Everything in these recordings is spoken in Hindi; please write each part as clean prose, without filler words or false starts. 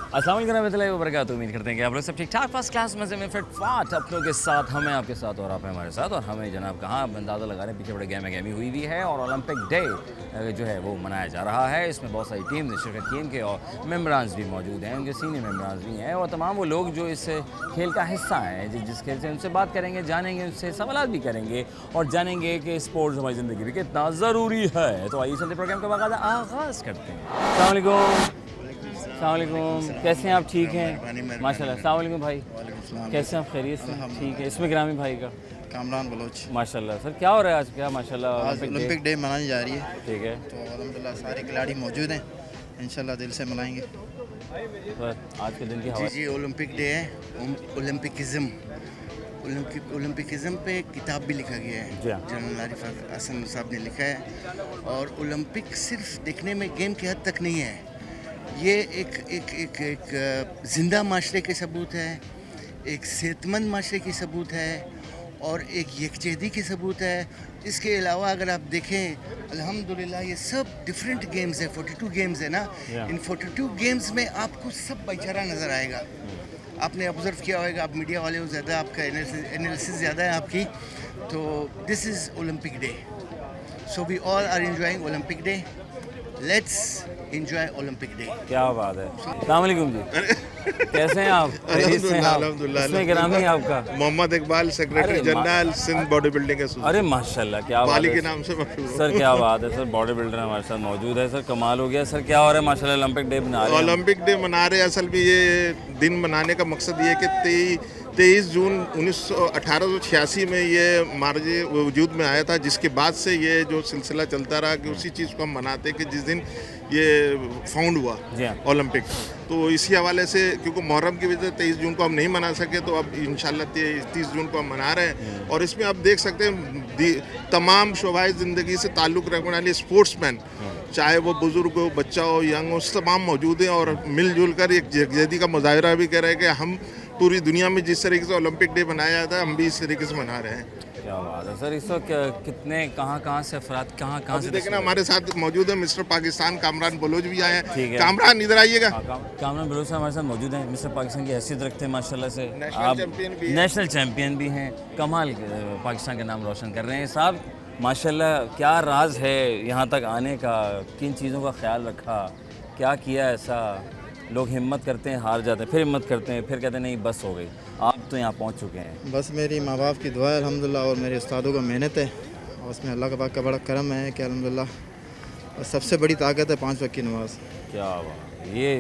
अस्सलाम वालेकुम रहमतुल्लाहि व बरकातुहू। उम्मीद करते हैं कि आप लोग सब ठीक ठाक फर्स्ट क्लास मज़े में फिट फाट अपनों के साथ, हमें आपके साथ और आप हैं हमारे साथ। और हमें जनाब कहाँ अंदाज़ा लगा रहे हैं, पीछे बड़े गहमा गहमी हुई भी है और ओलंपिक डे जो है वो मनाया जा रहा है। इसमें बहुत सारी टीम ने शिरकत की, इनके और मेम्बरान्स भी मौजूद हैं, उनके सीनियर मेम्बरान्स भी हैं और तमाम वो लोग जो इस खेल का हिस्सा हैं, जिस खेल से उनसे बात करेंगे, जानेंगे, उनसे सवाल भी करेंगे और जानेंगे कि स्पोर्ट्स हमारी ज़िंदगी में कितना ज़रूरी है। तो आइए चलते प्रोग्राम का बाकायदा आगाज़ करते हैं। अस्सलाम वालेकुम। अस्सलाम वालेकुम, कैसे हैं आप? ठीक हैं माशाल्लाह। अस्सलाम वालेकुम भाई, कैसे हैं आप? खैरियत से? ठीक है। इसमें ग्रामी भाई का कामरान बलोच। माशाल्लाह। सर क्या हो रहा है आज? क्या माशाल्लाह आज ओलंपिक डे मनाई जा रही है, ठीक है। तो अल्हम्दुलिल्लाह सारे खिलाड़ी मौजूद हैं, इंशाल्लाह दिल से मनाएंगे। सर आज के दिन की जी हवा जी ओलंपिक डे है। ओलंपिकिज्म पे एक किताब भी लिखा गया है, जी हाँ। जनरल आरिफ हसन साहब ने लिखा है। और ओलंपिक सिर्फ देखने में गेम की हद तक नहीं है, ये एक ज़िंदा माशरे के सबूत है, एक सेहतमंद माशरे की सबूत है और एक यकजहती की सबूत है। इसके अलावा अगर आप देखें अल्हम्दुलिल्लाह ये सब डिफरेंट गेम्स है, 42 गेम्स है ना। इन 42 गेम्स में आपको सब भाईचारा नज़र आएगा। आपने ऑब्ज़र्व किया होगा, आप मीडिया वाले हो, ज़्यादा आपका एनालिसिस ज़्यादा है आपकी। तो this is Olympic day, so we all are enjoying Olympic day. Let's enjoy Olympic day. क्या बात है। अस्सलाम वालेकुम जी, कैसे हैं आप? खैरियत से हैं आप? अल्हम्दुलिल्लाह। इसमें ग्रामी आपका Mohammad Iqbal, secretary general Sindh body building association. अरे माशाल्लाह, क्या बात बाली है के नाम से मशहूर। सर। क्या बात है सर, बॉडी बिल्डर हमारे साथ मौजूद है। सर कमाल हो गया सर, क्या हो रहा है माशाल्लाह, ओलंपिक डे मना रहे हैं। ओलंपिक डे मना रहे हैं। असल में ये दिन मनाने का मकसद ये है कि 23 जून 1886 में ये मार्जे वजूद में आया था, जिसके बाद से ये जो सिलसिला चलता रहा कि उसी चीज़ को हम मनाते कि जिस दिन ये फाउंड हुआ ओलंपिक। तो इसी हवाले से क्योंकि मुहर्रम की वजह से 23 जून को हम नहीं मना सके, तो अब इंशाल्लाह 30 जून को हम मना रहे हैं। और इसमें आप देख सकते हैं तमाम शोबाए ज़िंदगी से ताल्लुक़ रखने वाले स्पोर्ट्समैन, चाहे वो बुज़ुर्ग हो, बच्चा हो, यंग हो, तमाम मौजूद हैं और मिलजुल कर एक यकजहती का मुजाहरा भी कर रहे हैं कि हम पूरी दुनिया में जिस तरीके से ओलंपिक डे मनाया जाता है, हम भी इस तरीके से मना रहे हैं। क्या बात है सर। इस वक्त कितने कहाँ से अफराद कहाँ से देखना हमारे साथ मौजूद है मिस्टर पाकिस्तान कामरान बलोच भी आए ठीक हैं। है। कामरान इधर आइएगा। कामरान बलोच हमारे साथ मौजूद हैं, मिस्टर पाकिस्तान की हैसियत रखते हैं माशाल्लाह से। नेशनल चैंपियन भी हैं। नेशनल चैंपियन भी हैं, कमाल पाकिस्तान का नाम रोशन कर रहे हैं साहब माशाल्लाह। क्या राज है यहाँ तक आने का, किन चीज़ों का ख्याल रखा, क्या किया ऐसा? लोग हिम्मत करते हैं, हार जाते हैं, फिर हिम्मत करते हैं, फिर कहते हैं नहीं बस हो गई। आप तो यहाँ पहुँच चुके हैं। बस मेरी माँ बाप की दुआ है अल्हम्दुलिल्लाह और मेरे उस्तादों का मेहनत है और उसमें अल्लाह पाक का बड़ा करम है कि अल्हम्दुलिल्लाह। और सबसे बड़ी ताकत है 5 वक्त की नमाज़। क्या बात, ये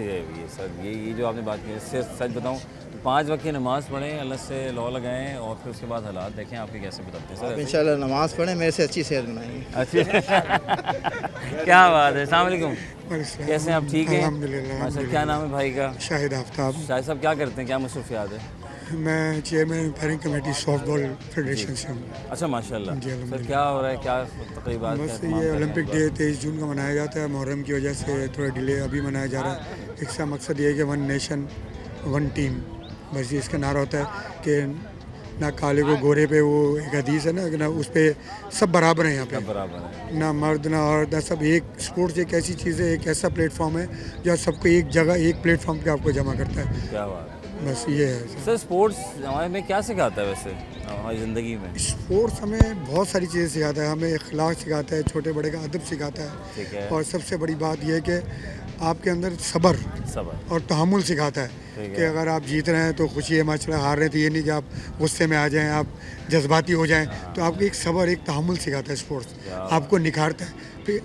सर ये जो आपने बात की, इससे सच बताऊँ तो 5 वक्त की नमाज़ पढ़ें, अल्लाह से लौ लगाएं और फिर उसके बाद हालात देखें आपके कैसे बताते हैं आप सर। इंशाल्लाह नमाज़ पढ़ें, मेरे से अच्छी सेहत बनाएंगे। अच्छा क्या बात है। अस्सलाम वालेकुम, कैसे हैं आप? ठीक हैं अल्हम्दुलिल्लाह। माशाल्लाह। क्या नाम है भाई का? शाहिद आफ्ताब। शाहिद साहब क्या करते हैं, क्या मसरूफियात है? मैं चेयरमैन एम्पायरिंग कमेटी सॉफ्टबॉल फेडरेशन से हूँ। अच्छा माशाल्लाह। जी, सर अल्हम्दुलिल्लाह। क्या हो रहा है, क्या तकरीबात? बस ये ओलंपिक डे 23 जून का मनाया जाता है, मुहर्रम की वजह से थोड़ा डिले अभी मनाया जा रहा है। इसका मकसद ये है कि 1 नेशन 1 टीम, बस ये इसका नारा होता है कि ना काले को गोरे पे, वो एक हदीस है ना, उस पर सब बराबर हैं यहाँ पे, बराबर है। ना मर्द ना औरत ना सब एक। स्पोर्ट्स एक ऐसी चीज़ है, एक ऐसा प्लेटफॉर्म है जो सबको एक जगह एक प्लेटफॉर्म पे आपको जमा करता है। क्या बात है। बस ये है सर स्पोर्ट्स हमारे में क्या सिखाता है वैसे हमारी ज़िंदगी में? स्पोर्ट्स हमें बहुत सारी चीज़ें सिखाता है। हमें अखलाक सिखाता है, छोटे बड़े का अदब सिखाता ठीक है है। और सबसे बड़ी बात यह है कि आपके अंदर सब्र और तहम्मुल सिखाता है कि अगर आप जीत रहे हैं तो खुशी है, माशाल्लाह, हार रहे हैं तो ये नहीं कि आप गुस्से में आ जाएं, आप जज्बाती हो जाएं। तो आपको एक सब्र, एक तहम्मुल सिखाता है स्पोर्ट्स, आपको निखारता है। फिर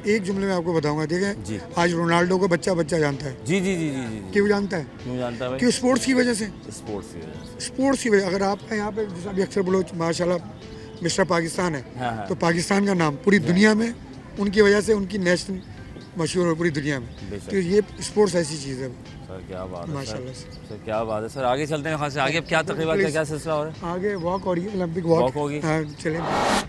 एक जुमले में आपको बताऊंगा, देखें आज रोनाल्डो को बच्चा जानता है। जी जी जी जी जी। क्यों जानता है? क्यों जानता है भाई? क्यों? स्पोर्ट्स की वजह से। स्पोर्ट्स की वजह। अगर आपका यहाँ पे जैसा अभी अक्सर बलोच माशाल्लाह मिस्टर पाकिस्तान है, हाँ। तो पाकिस्तान का नाम पूरी दुनिया में उनकी वजह से, उनकी नेशनल मशहूर हो पूरी दुनिया में। तो ये स्पोर्ट्स ऐसी चीज़ है सर। क्या बात है माशाल्लाह सर, क्या बात है सर। आगे चलते हैं, खास से आगे अब क्या तकरीबन क्या सिलसिला हो रहा है? आगे वॉक हो रही है, ओलंपिक वॉक होगी। हाँ चलें।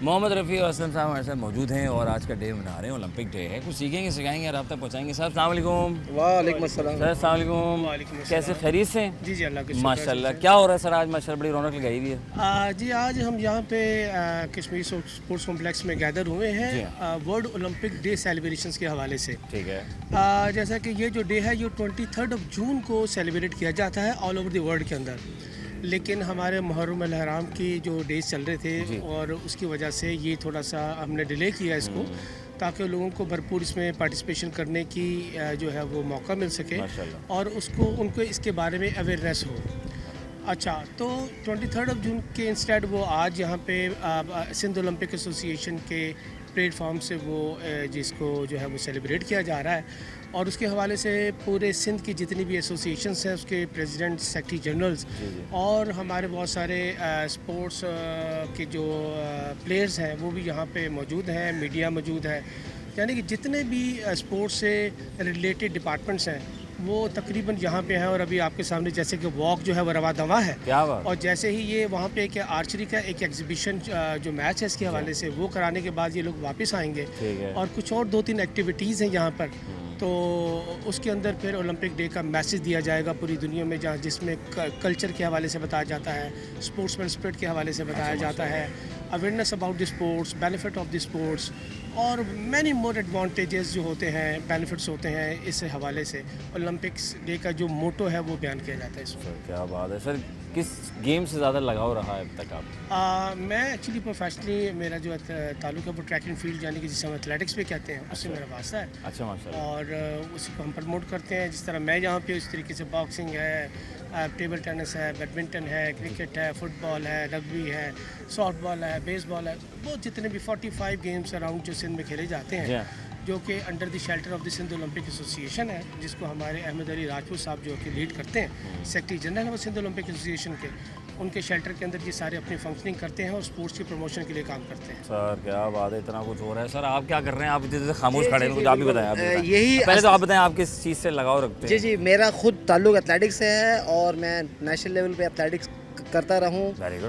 मोहम्मद रफ़ी और असलम साहब हमारे साथ मौजूद हैं और आज का डे मना रहे हैं, ओलंपिक डे है। कुछ सीखेंगे, सिखाएंगे और आप तक पहुँचाएंगे। सर अस्सलाम वालेकुम। वालेकुम अस्सलाम। सर अस्सलाम वालेकुम, कैसे खैरियत से? जी जी अल्लाह के माशाल्लाह। क्या हो रहा है सर आज? माशाल्लाह बड़ी रौनक लगाई हुई है। जी आज हम यहाँ पे कश्मीर स्पोर्ट्स कॉम्प्लेक्स में गैदर हुए हैं वर्ल्ड ओलंपिक डे सेलिब्रेशंस के हवाले से। ठीक है। जैसा कि ये जो डे है ये 23 जून को सेलिब्रेट किया जाता है ऑल ओवर द वर्ल्ड के अंदर, लेकिन हमारे मुहर्रम अल हराम की जो डेज चल रहे थे और उसकी वजह से ये थोड़ा सा हमने डिले किया इसको, ताकि लोगों को भरपूर इसमें पार्टिसिपेशन करने की जो है वो मौका मिल सके और उनको इसके बारे में अवेयरनेस हो। अच्छा, तो 23 जून के इंस्टेड वो आज यहाँ पे सिंध ओलंपिक एसोसिएशन के प्लेटफॉर्म से वो जिसको जो है वो सेलिब्रेट किया जा रहा है और उसके हवाले से पूरे सिंध की जितनी भी एसोसिएशंस हैं उसके प्रेसिडेंट, सेक्रेटरी जनरल्स और हमारे बहुत सारे स्पोर्ट्स के जो प्लेयर्स हैं वो भी यहाँ पे मौजूद हैं, मीडिया मौजूद है, यानी कि जितने भी स्पोर्ट्स से रिलेटेड डिपार्टमेंट्स हैं वो तकरीबन यहाँ पे हैं। और अभी आपके सामने जैसे कि वॉक जो है वो रवा दवा है, क्या बात। और जैसे ही ये वहाँ पे एक आर्चरी का एक एग्जीबिशन जो मैच है इसके हवाले से वो कराने के बाद ये लोग वापस आएंगे और कुछ और 2-3 एक्टिविटीज़ हैं यहाँ पर, तो उसके अंदर फिर ओलंपिक डे का मैसेज दिया जाएगा पूरी दुनिया में, जहाँ जिसमें कल्चर के हवाले से बताया जाता है, स्पोर्ट्समैन स्पिरिट के हवाले से बताया जाता है, awareness about the sports, benefit of the sports और मैनी मोर एडवांटेजेस जो होते हैं, बेनिफिट्स होते हैं इस हवाले से। ओलंपिक्स डे का जो मोटो है वो बयान किया जाता है इसमें। क्या बात है सर, किस गेम से ज़्यादा लगाव रहा है अब तक आप? मैं एक्चुअली प्रोफेशनली मेरा जो ताल्लुक है वो ट्रैक एंड फील्ड यानी कि जिसे हम एथलेटिक्स भी कहते हैं उससे मेरा वास्ता है। अच्छा, माशाल्लाह। और उसी को हम प्रमोट करते हैं, जिस तरह मैं यहाँ पे इस तरीके से बॉक्सिंग है, टेबल टेनिस है, बैडमिंटन है, क्रिकेट है, फुटबॉल है, रग्बी है, सॉफ्ट बॉल है, बेसबॉल है, वो जितने भी 45 गेम्स अराउंड जो सिंध में खेले जाते हैं जो कि under the shelter of the Sindh Olympic association है, जिसको हमारे अहमद अली राजपूत साहब जो कि लीड करते हैं, सेक्रेटरी जनरल है वो सिंध ओलंपिक एसोसिएशन के, उनके शेल्टर के अंदर ये सारे अपनी फंक्शनिंग करते हैं और स्पोर्ट्स की प्रमोशन के लिए काम करते हैं। सर क्या बात है, इतना कुछ हो रहा है। सर आप क्या कर रहे हैं? आप जैसे खामोश खड़े हैं, कुछ आप भी बताएं। यही पहले तो आप बताएं आप किस चीज़ से लगाव रखते हैं? जी, मेरा खुद ताल्लुक एथलेटिक्स से है और मैं नेशनल लेवल पे एथलेटिक्स करता रहूँ।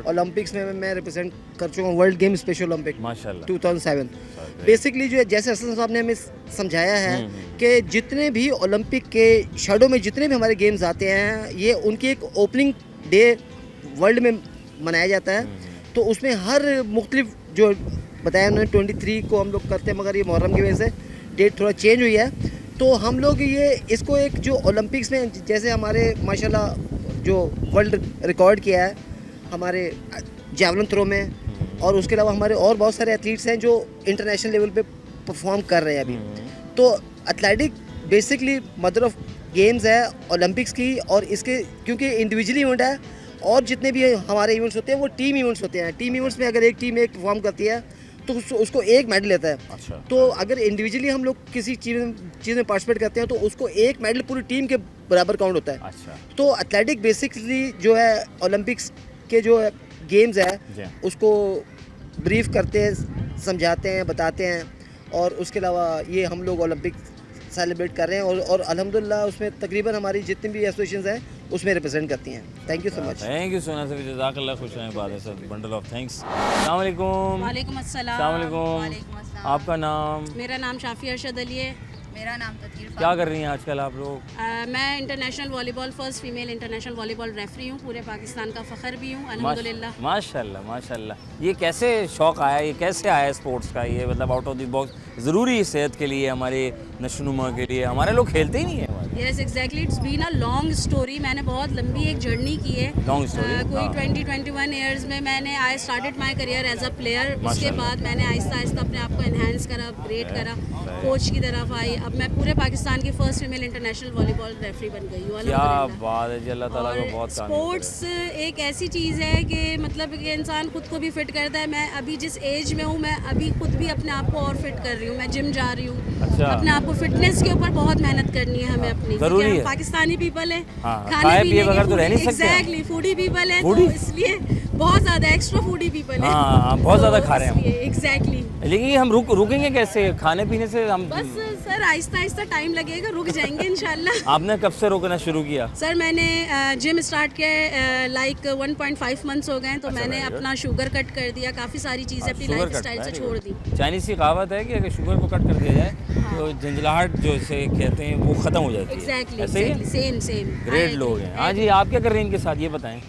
ओलंपिक्स में मैं रिप्रेजेंट कर चुका हूँ वर्ल्ड गेम स्पेशल ओलंपिक माशाल्लाह 2007। बेसिकली जो है जैसे असलम साहब ने हमें समझाया है कि जितने भी ओलंपिक के शेडो में जितने भी हमारे गेम्स आते हैं ये उनकी एक ओपनिंग डे वर्ल्ड में मनाया जाता है, तो उसमें हर मुख्तलिफ जो बताया उन्होंने 23 को हम लोग करते हैं, मगर ये मुहर्रम की वजह से डेट थोड़ा चेंज हुई है, तो हम लोग ये इसको एक जो ओलंपिक्स में जैसे हमारे माशाल्लाह जो वर्ल्ड रिकॉर्ड किया है हमारे जैवलिन थ्रो में, और उसके अलावा हमारे और बहुत सारे एथलीट्स हैं जो इंटरनेशनल लेवल पे परफॉर्म कर रहे हैं अभी। तो athletic basically mother of games है ओलंपिक्स की, और इसके क्योंकि इंडिविजुअली इवेंट है और जितने भी हमारे इवेंट्स होते हैं वो टीम इवेंट्स होते हैं। टीम इवेंट्स में अगर एक टीम एक परफॉर्म करती है तो उसको एक मेडल लेता है। अच्छा। तो अगर इंडिविजुअली हम लोग किसी चीज़ में पार्टिसिपेट करते हैं तो उसको एक मेडल पूरी टीम के बराबर काउंट होता है। अच्छा। तो एथलेटिक बेसिकली जो है ओलंपिक्स के जो गेम्स है उसको ब्रीफ करते हैं, समझाते हैं, बताते हैं, और उसके अलावा ये हम लोग ओलंपिक सेलिब्रेट कर रहे हैं और अल्हम्दुलिल्लाह उसमें तकरीबन हमारी जितनी भी एसोसिएशंस हैं उसमें रिप्रेजेंट करती हैं। Thank you so much. Thank you सोना सर, जज़ाकल्लाह, खुश रहें। बात है सर, बंडल ऑफ थैंक्स। अस्सलाम वालेकुम। वालेकुम अस्सलाम। अस्सलाम वालेकुम। वालेकुम अस्सलाम। आपका नाम? मेरा नाम शाफी अरशद अली है। मेरा नाम ततीर। क्या कर रही हैं आजकल आप लोग? मैं international volleyball first female international volleyball referee हूँ, पूरे पाकिस्तान का फ़ख्र भी हूँ अल्हम्दुलिल्लाह। माशाल्लाह माशाल्लाह। ये कैसे शौक़ आया, ये कैसे आया स्पोर्ट्स का? ये मतलब आउट ऑफ द बॉक्स ज़रूरी है सेहत के लिए, हमारे नशोनुमा के लिए, हमारे लोग खेलते ही नहीं है। Yes exactly, it's been a long story. मैंने बहुत लंबी एक जर्नी की है। Long story. कोई 20-21 ईयर्स में मैंने I started my career as a player. उसके बाद मैंने आहिस्ता आहिस्ता अपने आप को एनहांस करा, अपग्रेड करा, कोच की तरफ आई। अब मैं पूरे पाकिस्तान की first female international volleyball referee बन गई हूँ। क्या बात है जी, अल्लाह ताला को बहुत स्पोर्ट्स एक ऐसी चीज़ है कि मतलब कि इंसान खुद को भी फिट करता है। मैं अभी जिस एज में हूँ मैं अभी खुद भी अपने आप को और फिट कर रही हूँ। मैं जिम जा रही हूँ। अच्छा। अपने आप को फिटनेस के ऊपर बहुत मेहनत करनी है हमें अपनी, जरूरी है। पाकिस्तानी पीपल है, खाने पीने बगैर तो रह नहीं सकते। एग्जैक्टली, फूडी पीपल है, तो इसलिए बहुत ज़्यादा एक्स्ट्रा फूडी पीपल है। बहुत ज़्यादा खा रहे हैं। एग्जैक्टली। लेकिन हम रुकेंगे कैसे खाने पीने से? हम बस सर आहिस्ता आहिस्ता टाइम लगेगा, रुक जाएंगे इंशाल्लाह। आपने कब से रोकना शुरू किया? सर मैंने जिम स्टार्ट किया लाइक 1.5 मंथ्स हो गए, तो मैंने अपना शुगर कट कर दिया, काफ़ी सारी चीज़ें अपनी लाइफ स्टाइल से छोड़ दी। चाइनीज़ की कहावत है कि अगर शुगर को कट कर दिया जाए तो झंझलाहट जो इसे कहते हैं वो ख़त्म हो जाती है। एग्जैक्टली सेम ग्रेट लोग हैं। हाँ जी, आप क्या कर रहे हैं इनके साथ, ये बताएं।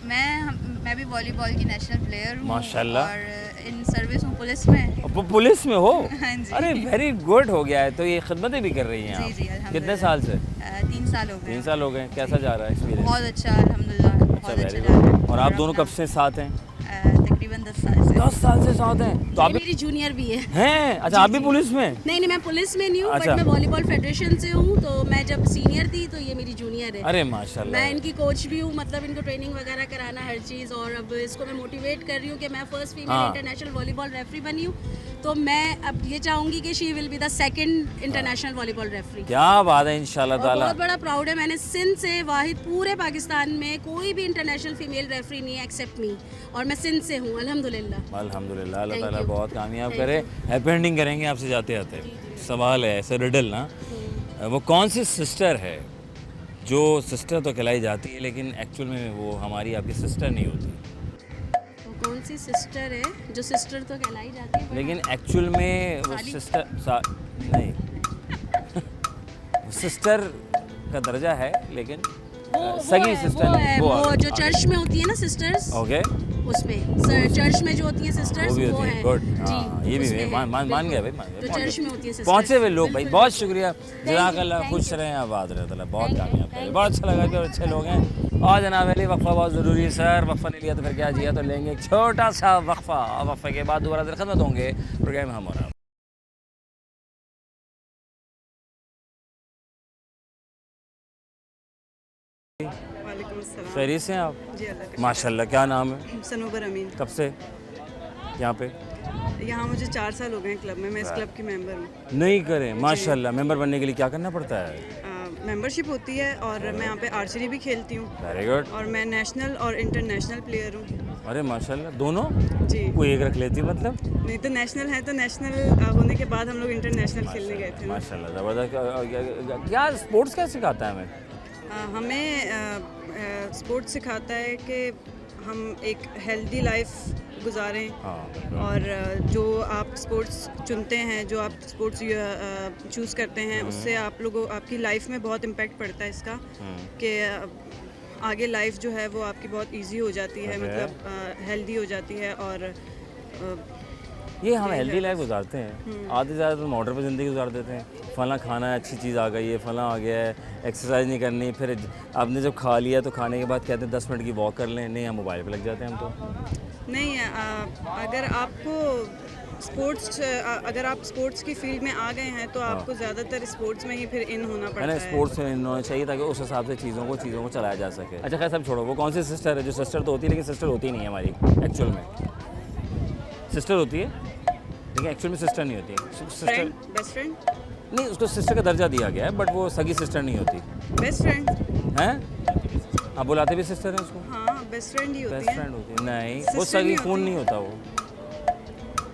मैं भी वॉलीबॉल की नेशनल प्लेयर हूँ माशाल्लाह। और इन सर्विस हूँ, पुलिस में। पुलिस में हो? हाँ जी। अरे वेरी गुड हो गया है। तो ये खिदमतें भी कर रही हैं जी, आप? जी, अल्हम्दुलिल्लाह। कितने साल से? 3 साल हो गए। 3 साल हो गए। कैसा जा रहा है एक्सपीरियंस? बहुत अच्छा, अल्हम्दुलिल्लाह, बहुत अच्छा, अच्छा वेरी जा रहा है। गुड। और आप दोनों कब से साथ हैं? तकरीबन 10 साल से। 10 साल से साथ हैं। तो आप मेरी जूनियर भी है। हैं? अच्छा, आप भी पुलिस में? नहीं, मैं पुलिस में नहीं हूँ, अच्छा। बट मैं वॉलीबॉल फेडरेशन से हूँ। तो मैं जब सीनियर थी तो ये मेरी जूनियर है। अरे माशाल्लाह। मैं इनकी कोच भी हूँ, मतलब इनको ट्रेनिंग वगैरह कराना हर चीज़। और अब इसको मैं मोटिवेट कर रही हूँ कि मैं फर्स्ट फीमेल हाँ। इंटरनेशनल वॉलीबॉल रेफरी बनी हूँ। तो मैं अब ये चाहूँगी कि she will be the second international volleyball referee. क्या बात है, इंशाल्लाह और ताला। बहुत बड़ा प्राउड है, मैंने सिंध से वाहिद पूरे पाकिस्तान में कोई भी इंटरनेशनल फीमेल रेफरी नहीं है एक्सेप्ट मी, और मैं सिंध से हूँ, अल्हम्दुलिल्लाह। अल्हम्दुलिल्लाह, अल्लाह Thank ताला you. बहुत कामयाब Thank करे। हैप्पी एंडिंग करेंगे आपसे जाते जाते। सवाल है ऐसे रिडल ना, वो कौन सी सिस्टर है जो सिस्टर तो कहलाई जाती है लेकिन एक्चुअल में वो हमारी आपकी सिस्टर नहीं होती, वो कौन सी सिस्टर है जो सिस्टर तो कहलाई जाती है, लेकिन एक्चुअल में वो साली? सिस्टर नहीं सिस्टर का दर्जा है लेकिन सगी सिस्टर नहीं, वो जो चर्च में होती है ना सिस्टर्स, ओके, उसमें चर्च में जो होती है सिस्टर्स वो भी वो होती है। है। गुड, जी, हाँ, ये भी उसमें है, मान गया भाई, जो चर्च में होती है sisters। पहुंचे हुए लोग भाई, बिल्कुल, बहुत शुक्रिया, जज़ाकल्लाह, thank खुश you। रहें, आबाद रहे, ताला बहुत Thank you, कामयाब thank करे। you। बहुत अच्छा लगा कि अच्छे लोग हैं। और जनाब अली, वक्फा बहुत ज़रूरी है सर, वक्फा नहीं लिया तो फिर क्या जिया, तो लेंगे एक छोटा सा वक्फा, वक्फे के बाद दोबारा से खिदमत होंगे प्रोग्राम हम और आप। वालेकुम अस्सलाम। खैरियत से हैं आप? जी अल्लाह का माशाल्लाह, क्या नाम है? शुक्र। सनोबर अमीन। कब से यहाँ पे? यहाँ मुझे 4 साल हो गए हैं क्लब में, मैं इस क्लब की मेंबर हूँ। नहीं करें, माशाल्लाह। मेंबर बनने के लिए क्या करना पड़ता है? मेंबरशिप होती है और मैं यहाँ पे आर्चरी भी खेलती हूँ वेरी गुड। और मैं नेशनल और इंटरनेशनल प्लेयर हूँ। अरे माशाल्लाह, दोनों? जी। कोई एक रख लेती मतलब? नहीं तो नेशनल है, तो नेशनल होने के बाद हम लोग इंटरनेशनल खेलने गए थे। माशाल्लाह, ज़बरदस्त। क्या स्पोर्ट्स क्या सिखाता है हमें? हमें स्पोर्ट्स सिखाता है कि हम एक हेल्दी लाइफ गुजारें हाँ, और जो आप स्पोर्ट्स चुनते हैं, जो आप स्पोर्ट्स चूज़ करते हैं, उससे आप लोगों आपकी लाइफ में बहुत इम्पैक्ट पड़ता है इसका कि आगे लाइफ जो है वो आपकी बहुत इजी हो जाती है, मतलब हेल्दी हो जाती है। और ये हम हेल्दी लाइफ गुजारते हैं, आधे से ज़्यादा तो मोटर पर ज़िंदगी गुजार देते हैं। फला खाना है, अच्छी चीज़ आ गई है, फला आ गया है, एक्सरसाइज नहीं करनी, फिर आपने जब खा लिया तो खाने के बाद कहते हैं 10 मिनट की वॉक कर लें, नहीं हम मोबाइल पे लग जाते हैं हम तो। नहीं, अगर आपको अगर आप स्पोर्ट्स की फील्ड में आ गए हैं तो आपको ज़्यादातर स्पोर्ट्स में ही फिर इन होना पड़ता मैंने है। स्पोर्ट्स में इन होना चाहिए ताकि उस हिसाब से चीज़ों को चलाया जा सके। अच्छा खैर सब छोड़ो, वो कौन सी सिस्टर है जो सिस्टर तो होती है लेकिन सिस्टर होती नहीं है हमारी एक्चुअल में? सिस्टर होती है लेकिन एक्चुअल में सिस्टर नहीं होती है। सिस्टर बेस्ट फ्रेंड, नहीं, उसको सिस्टर का दर्जा दिया गया है बट वो सगी सिस्टर नहीं होती बेस्ट फ्रेंड। हैं। आप बुलाते भी सिस्टर हैं उसको? हाँ, बेस्ट फ्रेंड ही होती बेस्ट है। फ्रेंड होती है? नहीं, वो Sister सगी नहीं खून होती। नहीं होता वो।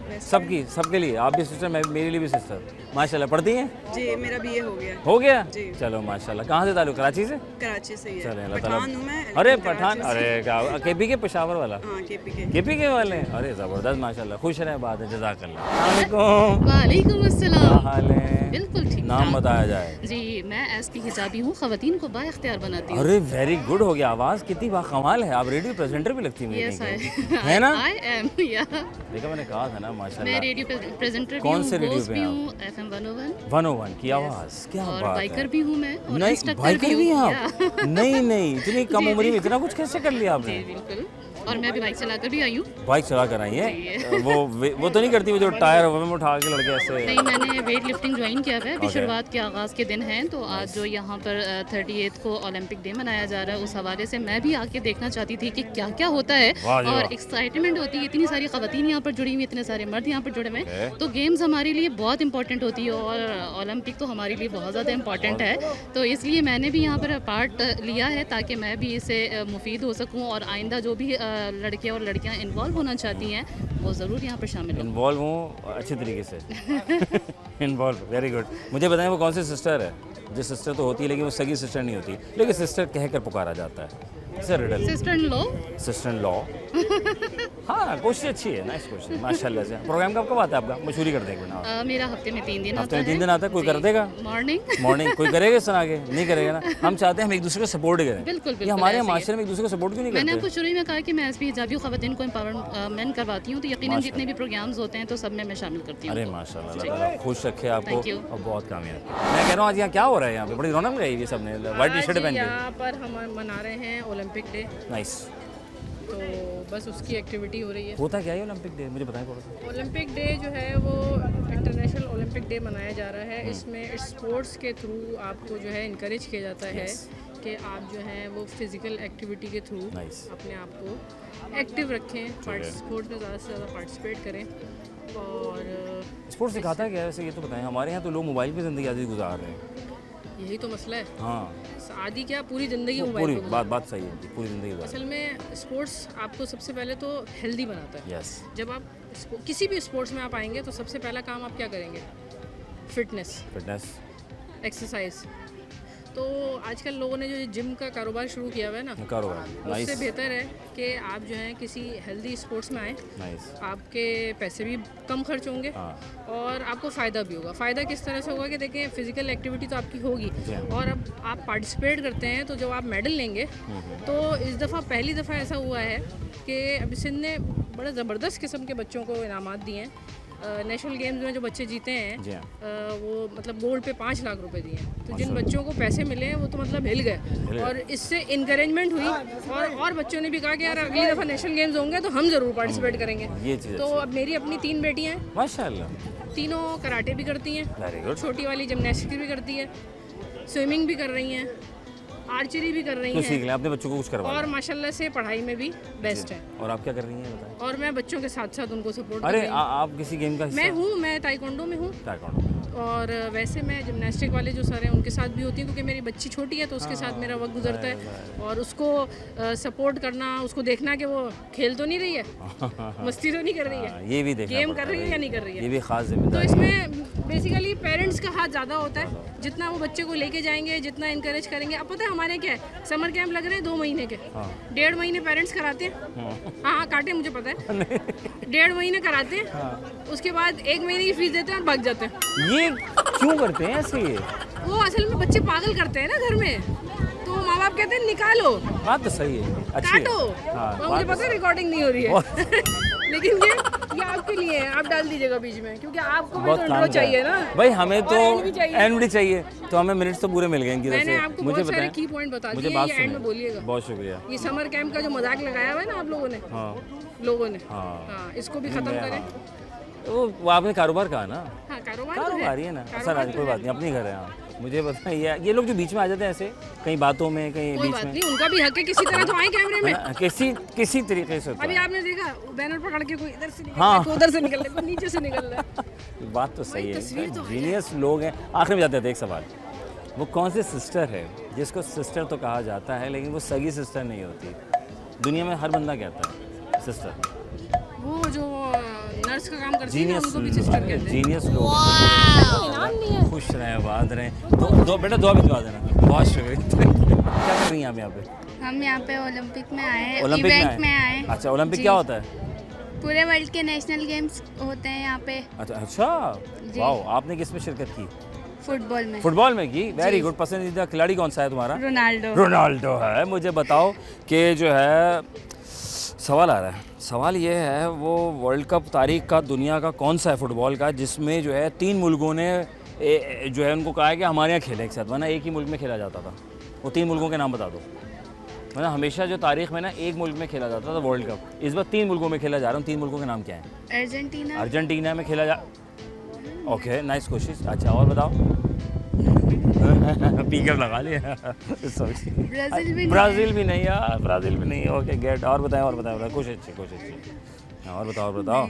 Best सबकी सबके लिए, आप भी सिस्टर, मैं मेरे लिए भी सिस्टर। माशाल्लाह, पढ़ती हैं? friend। जी, मेरा बीए हो गया। हो गया? जी। चलो माशाल्लाह। कहाँ से ताल्लुक? कराची से? कराची से ही है। चलें, अल्लाह पठान हूँ मैं। ताला। अरे लेकिन पठान, कराची से- अरे क्या केपी के पेशावर वाला? हाँ, केपी के। केपी के वाले? अरे ज़बरदस्त, माशाल्लाह। खुश रहें, बात है, जज़ाकल्लाह। अस्सलाम वालेकुम क्या अस्सलाम। हाल है? बिल्कुल ठीक नाम ठाक। बताया जाए। जी, मैं एसपी हिजाबी हूँ, ख़वातीन को बाइख्तियार बनाती हूँ। अरे वेरी गुड हो गया, आवाज़ कितनी बाकमाल है। आप रेडियो प्रेजेंटर भी लगती है मुझे यस कहीं कहीं। है ना? आई एम या देखा, मैंने कहा था ना, मैं माशाल्लाह। रेडियो प्रेजेंटर भी कौन हूँ, से रेडियो होस्ट पे भी हैं हूँ, FM 101 101 की आवाज़, क्या और बात बाइकर है। भी हूँ मैं और नहीं, इंस्ट्रक्टर बाइकर भी हैं या। आप? नहीं, इतनी कम जी, उम्र में जी। इतना कुछ कैसे कर लिया आपने? जी बिल्कुल, और मैं भी बाइक चलाकर भी आई हूँ। बाइक चला कर आई है? जी। वो तो नहीं करती वो जो टायर हवा में उठा के लड़के ऐसे? नहीं, मैंने वेट लिफ्टिंग ज्वाइन किया है। अभी Okay. शुरुआत के आगाज़ के दिन हैं, तो आज जो यहाँ पर 38 को ओलंपिक डे मनाया जा रहा है, उस हवाले से मैं भी आके देखना चाहती थी कि क्या क्या होता है वाह जी वाह। और एक्साइटमेंट होती है। इतनी सारी ख़वातीन यहाँ पर जुड़ी हुई, इतने सारे मर्द यहाँ पर जुड़े हुए हैं, Okay. तो गेम्स हमारे लिए बहुत इंपॉर्टेंट होती है और ओलंपिक तो हमारे लिए बहुत ज़्यादा इंपॉर्टेंट है। तो इसलिए मैंने भी यहाँ पर पार्ट लिया है ताकि मैं भी इससे मुफीद हो सकूँ और आइंदा जो भी लड़के और लड़कियाँ इन्वॉल्व होना चाहती हैं वो ज़रूर यहाँ पर शामिल हों। इन्वॉल्व हूँ अच्छे तरीके से। Involve, very good. मुझे बताएं वो कौन सी सिस्टर है जो सिस्टर तो होती है लेकिन वो सगी सिस्टर नहीं होती, लेकिन सिस्टर कहकर पुकारा जाता है? Sir riddle. Sister in law. Sister in law. हाँ, कोशिश अच्छी है, नाइस क्वेश्चन, माशाल्लाह से। प्रोग्राम कब आता है आपका? मशहूरी कर देंगे ना। मेरा हफ्ते में 3 दिन आता हफ्ते है। में 3 दिन आता है। कोई कर देगा? मॉर्निंग कोई करेगा इस तरह आगे? नहीं करेगा ना। हम चाहते हैं हम एक दूसरे को सपोर्ट करें। बिल्कुल, ये बिल्कुल हमारे ऐसे ही माशरे में एक दूसरे को सपोर्ट क्यों नहीं मैंने करते? आपको शुरू में कहा कि मैं एसपी हिजाबी ख़वातीन को एम्पावरमेंट करवाती हूँ, तो ये यकीनन जितने भी प्रोग्राम्स होते हैं तो सब में मैं शामिल करती हूँ। अरे माशाल्लाह, अल्लाह ताला खुश रखे आपको Thank you. और बहुत कामयाब। मैं कह रहा हूँ आज यहाँ क्या हो रहा है, यहाँ पे बड़ी रौनक लगाई हुई है सबने वाइट टी शर्ट पहन के। यहाँ पर हम मना रहे हैं ओलंपिक डे, नाइस। तो बस उसकी एक्टिविटी हो रही है। होता क्या है ओलंपिक डे, मुझे बताएं थोड़ा सा। ओलंपिक डे जो है वो इंटरनेशनल ओलंपिक डे मनाया जा रहा है। इसमें स्पोर्ट्स के थ्रू आपको जो है इनकरेज किया जाता है कि आप जो है वो फिज़िकल एक्टिविटी के थ्रू अपने आप को एक्टिव रखें, स्पोर्ट्स में ज़्यादा से ज़्यादा पार्टिसिपेट करें। और स्पोर्ट्स सिखाता है क्या वैसे, ये तो बताएं। हमारे यहाँ तो लोग मोबाइल पे ज़िंदगी आदि गुजार रहे हैं। यही तो मसला है। हाँ, आदि क्या पूरी ज़िंदगी पूरी मोबाइल पे बात सही है जी, पूरी ज़िंदगी गुजार। असल में स्पोर्ट्स आपको सबसे पहले तो हेल्दी बनाता है। यस। जब आप किसी भी स्पोर्ट्स में आप आएंगे तो सबसे पहला काम आप क्या करेंगे? Fitness, exercise. तो आजकल लोगों ने जो जिम का कारोबार शुरू किया हुआ है ना, उससे बेहतर है कि आप जो है किसी हेल्दी स्पोर्ट्स में आए। आपके पैसे भी कम खर्च होंगे और आपको फ़ायदा भी होगा। फ़ायदा किस तरह से होगा कि देखें, फ़िज़िकल एक्टिविटी तो आपकी होगी और अब आप पार्टिसिपेट करते हैं तो जब आप मेडल लेंगे तो इस दफ़ा पहली दफ़ा ऐसा हुआ है कि अभी सिंध ने बड़ा ज़बरदस्त किस्म के बच्चों को इनामात दिए हैं। नेशनल गेम्स में जो बच्चे जीते हैं वो मतलब गोल्ड पे 5 लाख रुपए दिए हैं। तो जिन बच्चों को पैसे मिले हैं वो तो मतलब हिल गए और इससे इनकरेजमेंट हुई और बच्चों ने भी कहा कि यार अगली दफ़ा नेशनल गेम्स होंगे तो हम ज़रूर पार्टिसिपेट करेंगे। तो अब मेरी अपनी 3 बेटियाँ हैं माशाल्लाह, तीनों कराटे भी करती हैं, छोटी वाली जिमनास्टिक भी करती है, स्विमिंग भी कर रही हैं, आर्चरी भी कर रही हैं। सीख लें, अपने बच्चों को कुछ करवा और माशाल्लाह से पढ़ाई में भी बेस्ट है। और आप क्या कर रही हैं बताएं? और मैं बच्चों के साथ साथ उनको सपोर्ट कर अरे रही हूँ। आप किसी गेम का हिस्सा? मैं ताइक्वांडो में हूँ। और वैसे मैं जिमनास्टिक वाले जो सर हैं उनके साथ भी होती हूँ क्योंकि मेरी बच्ची छोटी है तो उसके साथ मेरा वक्त गुजरता है। और उसको सपोर्ट करना, उसको देखना कि वो खेल तो नहीं रही है, मस्ती तो नहीं कर रही है, ये भी देखना गेम कर रही है या नहीं कर रही है, ये भी खास जिम्मेदारी। तो इसमें बेसिकली पेरेंट्स का हाथ ज़्यादा होता है। जितना वो बच्चे को लेके जाएंगे, जितना इनकरेज करेंगे। अब पता है हमारे क्या है, समर कैंप लग रहे हैं 2 महीने के, 1.5 महीने पेरेंट्स कराते हैं। हाँ काटे, मुझे पता है 1.5 महीने कराते हैं, उसके बाद 1 महीने की फीस देते हैं और भाग जाते हैं। ये क्यों करते हैं ऐसे? वो असल में बच्चे पागल करते हैं ना घर में, तो माँ बाप कहते हैं निकालो। बात तो सही है, अच्छी काटो। और मुझे पता है रिकॉर्डिंग नहीं हो रही है लेकिन ये आपके लिए है, आप डाल दीजिएगा बीच में क्योंकि आपको भी तो इंट्रो चाहिए ना भाई, हमें तो एंड भी चाहिए। तो हमें मिनट्स तो पूरे मिल गए इनकी तरफ से। मैंने आपको मुझे बहुत सारे बताएं, की पॉइंट बता मुझे दिए, बात ये एंड में सुनिए। बोलिएगा। बहुत शुक्रिया। ये समर कैंप का जो मजाक लगाया हुआ है ना आप लोगों ने, लोगों ने, हाँ, इसको भी खत्म करें। वो आपने कारोबार कहा ना, हाँ, कारोबार ही है ना। सर आज कोई बात नहीं, अपनी घर है। हाँ, मुझे बताइए, ये लोग जो बीच में आ जाते हैं ऐसे कई बातों में, कहीं बीच में, उनका भी हक है, किसी तरह तो आए कैमरे में, किसी तरीके से। अभी आपने देखा बैनर पकड़ के कोई इधर से निकल रहा है, कोई उधर से निकल रहा है, कोई नीचे से निकल रहा है। बात तो सही है, जीनियस लोग हैं। आखिर में जाते थे एक सवाल, वो कौन सी सिस्टर है जिसको सिस्टर तो कहा जाता है लेकिन वो सगी सिस्टर नहीं होती? दुनिया में हर बंदा कहता है सिस्टर। वो जो नर्स का काम करती है उनको भी सिस्टर कहते हैं। जीनियस लोग। खुश रहें, आबाद रहें। दो बेटा दुआ भी दुआ देना। बहुत शुक्रिया। क्या कर रही हैं आप यहाँ पे? हम यहाँ पे ओलंपिक में आए हैं, ओलंपिक इवेंट में आए। अच्छा, ओलंपिक क्या होता है? पूरे वर्ल्ड के नेशनल गेम्स होते हैं यहाँ पे। अच्छा, वाओ, आपने किस में शिरकत की? फुटबॉल में की। Very good. पसंदीदा खिलाड़ी कौन सा है तुम्हारा? रोनाल्डो है। मुझे बताओ कि जो है सवाल आ रहा है, सवाल ये है वो वर्ल्ड कप तारीख का दुनिया का कौन सा है फुटबॉल का जिसमें जो है 3 मुल्कों ने जो है उनको कहा है कि हमारे यहाँ खेले एक साथ, वरना एक ही मुल्क में खेला जाता था। वो 3 मुल्कों के नाम बता दो। मतलब हमेशा जो तारीख में ना एक मुल्क में खेला जाता था वर्ल्ड कप, इस बार 3 मुल्कों में खेला जा रहा हूँ। 3 मुल्कों के नाम क्या है? अर्जेंटीना में खेला जा। ओके, नाइस कोशिश। अच्छा, और बताओ। पीकअप लगा लिया। ब्राज़ील भी नहीं यार, ब्राज़ील भी नहीं। Okay, get. और बताओ कुछ अच्छे। और बताओ।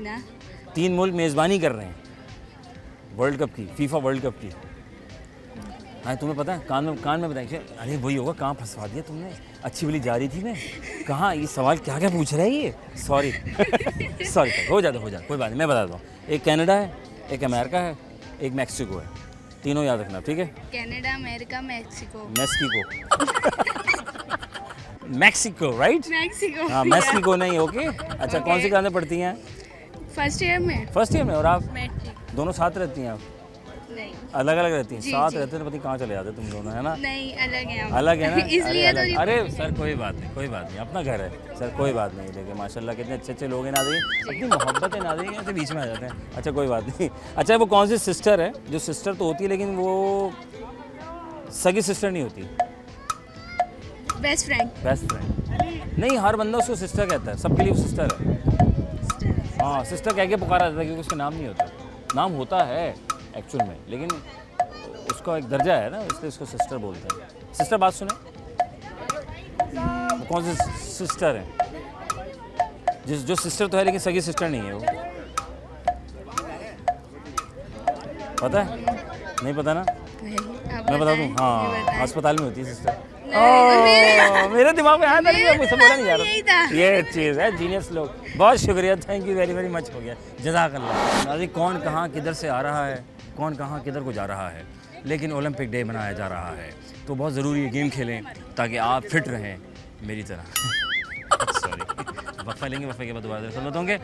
3 मुल्क मेज़बानी कर रहे हैं वर्ल्ड कप की, फीफा वर्ल्ड कप की। हाँ, तुम्हें पता है? कान में बताइए। अरे वही होगा, कहाँ फंसवा दिया तुमने? अच्छी वाली जा रही थी मैं। कहाँ ये सवाल क्या पूछ रहा है ये? सॉरी हो जाता, कोई बात नहीं, मैं बताता हूँ। एक कनाडा है, एक अमेरिका है, एक मैक्सिको है। तीनों याद रखना, ठीक है? Canada, America, Mexico. Mexico, right? हाँ, मैक्सिको नहीं। ओके, अच्छा, कौन सी क्लास पढ़ती हैं? फर्स्ट ईयर में। और आप? दोनों साथ रहती हैं आप? नहीं। अलग अलग रहती हैं, जी, साथ जी। रहते हैं तो पता नहीं कहाँ चले जाते तुम दोनों, है ना? नहीं अलग है हम। अलग है ना? इसलिए तो अलग। अरे सर कोई बात नहीं, कोई बात नहीं, अपना घर है सर, कोई बात नहीं। देखिए माशाल्लाह कितने अच्छे अच्छे लोग हैं नाज़रीन, अपनी मोहब्बत है नाज़रीन, ऐसे बीच में आ जाते हैं। अच्छा कोई बात नहीं। अच्छा वो कौन सी सिस्टर है, जो सिस्टर तो होती है लेकिन वो सगी सिस्टर नहीं होती, बेस्ट फ्रेंड। बेस्ट फ्रेंड नहीं, हर बंदा उसको सिस्टर कहता है, सबके लिए वो सिस्टर है। हाँ सिस्टर कह के पुकारा जाता है क्योंकि उसका नाम नहीं होता, नाम होता है एक्चुअल में लेकिन उसका एक दर्जा है ना, इसलिए उसको सिस्टर बोलते हैं। सिस्टर बात सुने, वो कौन सी सिस्टर है जो सिस्टर तो है लेकिन सगी सिस्टर नहीं है वो, पता है? नहीं पता ना? मैं बता दूँ? हाँ अस्पताल में होती है सिस्टर। मेरे दिमाग में आया था नहीं, मुझसे बोला नहीं जा रहा। ये चीज़ है, जीनियस लोग। बहुत शुक्रिया, thank you very very much, हो गया, जज़ाकल्लाह। नाज़रीन कौन कहाँ किधर से आ रहा है, कौन कहाँ किधर को जा रहा है, लेकिन ओलंपिक डे मनाया जा रहा है तो बहुत ज़रूरी है गेम खेलें ताकि आप फिट रहें मेरी तरह। सॉरी, वफ़ा लेंगे, वफ़े के बाद दोबारा खिदमत होंगे।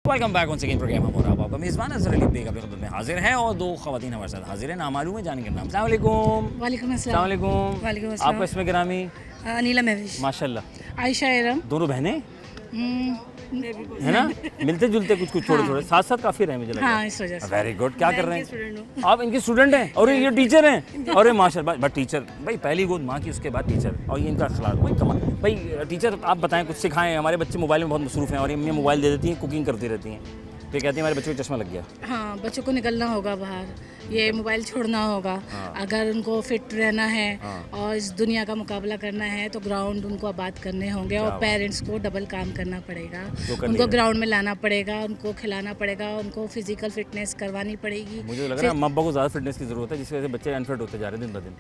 Welcome back one second programme हम और आपका मेज़बान अज़हर अली बेग आपकी खिदमत में हाजिर है और दो ख़वातीन हमारे साथ हाजिर हैं, नामालूम है, जानेंगे नाम। अस्सलाम वालेकुम। वालेकुम अस्सलाम वालेकुम। वालेकुम अस्सलाम। आपका इसमें गिरामी? अनीला महविश। माशाल्लाह। आयशा एरम। दोनों बहनें है ना, मिलते जुलते कुछ कुछ छोटे छोटे साथ साथ काफ़ी रहे मुझे लगा। हाँ इस वजह से। Very good. क्या कर रहे हैं आप? इनके स्टूडेंट हैं और ये टीचर हैं? अरे माशाल्लाह, बट टीचर भाई पहली गोद माँ की, उसके बाद टीचर, और ये इनका अखलाक भाई कमाल। भाई टीचर आप बताएं, कुछ सिखाएं। हमारे बच्चे मोबाइल में बहुत मसरूफ़ हैं और ये मोबाइल दे देती हैं, कुकिंग करती रहती हैं, फिर कहती हैं हमारे बच्चों को चश्मा लग गया। हाँ बच्चों को निकलना होगा बाहर, ये मोबाइल छोड़ना होगा। अगर उनको फिट रहना है और इस दुनिया का मुकाबला करना है तो ग्राउंड उनको आबाद करने होंगे और पेरेंट्स को डबल काम करना पड़ेगा। उनको ग्राउंड में लाना पड़ेगा, उनको खिलाना पड़ेगा, उनको फिजिकल फिटनेस करवानी पड़ेगी। मुझे लग रहा है अम्मा को ज़्यादा फिटनेस की ज़रूरत है, जिसकी वजह से बच्चे अनफिट होते जा रहे हैं दिन ब दिन।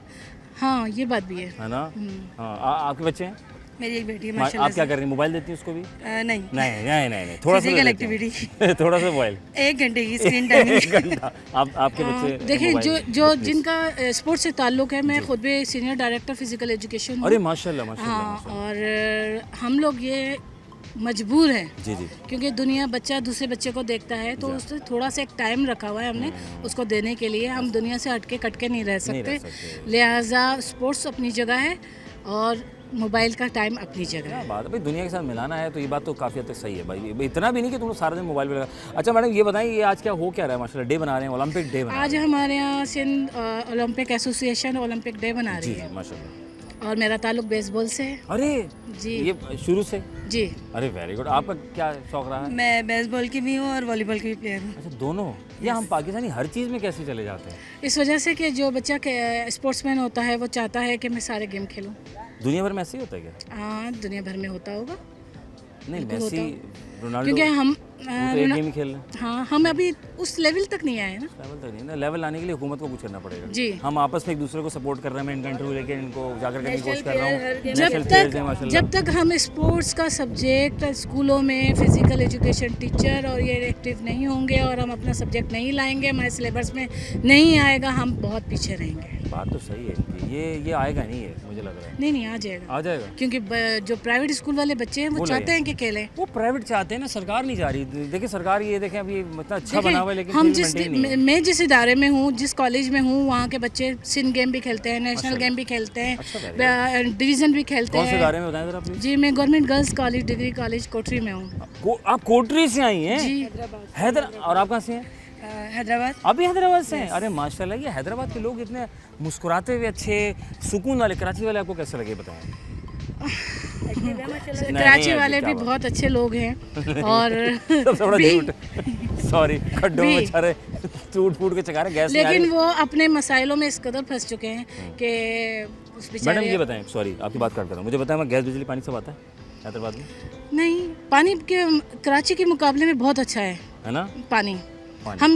हाँ ये बात भी है ना? हाँ आपके बच्चे हैं? मेरी एक बेटी है माशाल्लाह। आप क्या कर रही हैं? मोबाइल देती हैं उसको भी? नहीं नहीं नहीं नहीं, थोड़ा सा एक्टिविटी थोड़ा सा मोबाइल 1 घंटे की स्क्रीन टाइमिंग। 1 घंटा। आपके बच्चे देखिए जो जिनका स्पोर्ट्स से ताल्लुक़ है, मैं खुद भी सीनियर डायरेक्टर फिजिकल एजुकेशन हूँ। अरे माशाल्लाह माशाल्लाह। हाँ और हम लोग ये मजबूर हैं जी जी, क्योंकि दुनिया बच्चा दूसरे बच्चे को देखता है तो उससे थोड़ा सा एक टाइम रखा हुआ है हमने उसको देने के लिए। हम दुनिया से हटके कटके नहीं रह सकते, लिहाजा स्पोर्ट्स अपनी जगह है और मोबाइल का टाइम अपनी जगह है। बात है भाई, दुनिया के साथ मिलाना है तो ये बात तो काफ़ी हद तक सही है भाई, इतना भी नहीं कि तुम लोग सारा दिन मोबाइल पे लगा। अच्छा मैडम ये बताएं, ये आज क्या हो क्या रहा है? माशाल्लाह डे बना रहे हैं, ओलंपिक डे बना आज हमारे यहाँ Sindh Olympic association Olympic day बना रही है माशाल्लाह, और मेरा ताल्लुक बेसबॉल से है। अरे जी ये शुरू से? जी। अरे वेरी गुड। आपका क्या शौक रहा है? मैं बेसबॉल की भी हूँ और वॉलीबॉल की भी प्लेयर हूँ। अच्छा दोनों? या हम पाकिस्तानी हर चीज़ में कैसे चले जाते हैं? इस वजह से कि जो बच्चा स्पोर्ट्समैन होता है वो चाहता है कि मैं सारे गेम खेलूँ। दुनिया भर में ऐसे ही होता है क्या? हाँ दुनिया भर में होता होगा। नहीं मेसी रोनाल्डो क्योंकि हम तो एक गेम ही खेल रहे हैं। हाँ हम अभी उस लेवल तक नहीं आए ना। लेवल तक नहीं ना, लेवल लाने के लिए हुकूमत को कुछ करना पड़ेगा। जी हम आपस में एक दूसरे को सपोर्ट कर रहे हैं। मैं इनका इंटरव्यू लेके इनको जाकर करने की कोशिश कर रहा हूँ। जब तक हम स्पोर्ट्स का सब्जेक्ट स्कूलों में फिजिकल एजुकेशन टीचर और ये एक्टिव नहीं होंगे और हम अपना सब्जेक्ट नहीं लाएंगे, हमारे सिलेबस में नहीं आएगा, हम बहुत पीछे रहेंगे। बात तो सही है कि ये आएगा नहीं है, मुझे लग रहा है। नहीं आ जाएगा, आ जाएगा क्योंकि जो प्राइवेट स्कूल वाले बच्चे हैं वो चाहते हैं कि खेलें। वो प्राइवेट चाहते हैं ना, सरकार नहीं जा रही। देखिए सरकार ये देखें अभी मतलब अच्छा बना हुआ है लेकिन हम मैं जिस इदारे में हूँ, जिस कॉलेज में हूँ, वहाँ के बच्चे सिंध गेम भी खेलते हैं, नेशनल गेम भी खेलते हैं, डिवीजन भी खेलते हैं। कौन से इदारे में बताएं जरा प्लीज? जी मैं government girls college degree college कोठरी में हूँ। आप कोठरी से आई हैं? जी हैदराबाद। और आप कहाँ से हैं? हैदराबाद। अभी हैदराबाद से हैं? अरे माशाल्लाह, ये हैदराबाद के लोग इतने मुस्कुराते हुए अच्छे सुकून वाले, कराची वाले आपको कैसे लगे बताएं? कराची वाले भी बहुत अच्छे लोग हैं और सबसे बड़ा झूठ, सॉरी खड्डों में बेचारे टूट फूट के चका रहे, गैस लेकिन वो अपने मसाइलों में इस कदर फंस चुके हैं कि उस बेचारे। मैडम ये बताएं, सॉरी आपकी बात काट कर रहा हूँ, मुझे बताएं मैं गैस बिजली पानी सब आता है हैदराबाद में? नहीं, पानी के कराची के मुकाबले में बहुत अच्छा है ना पानी। हम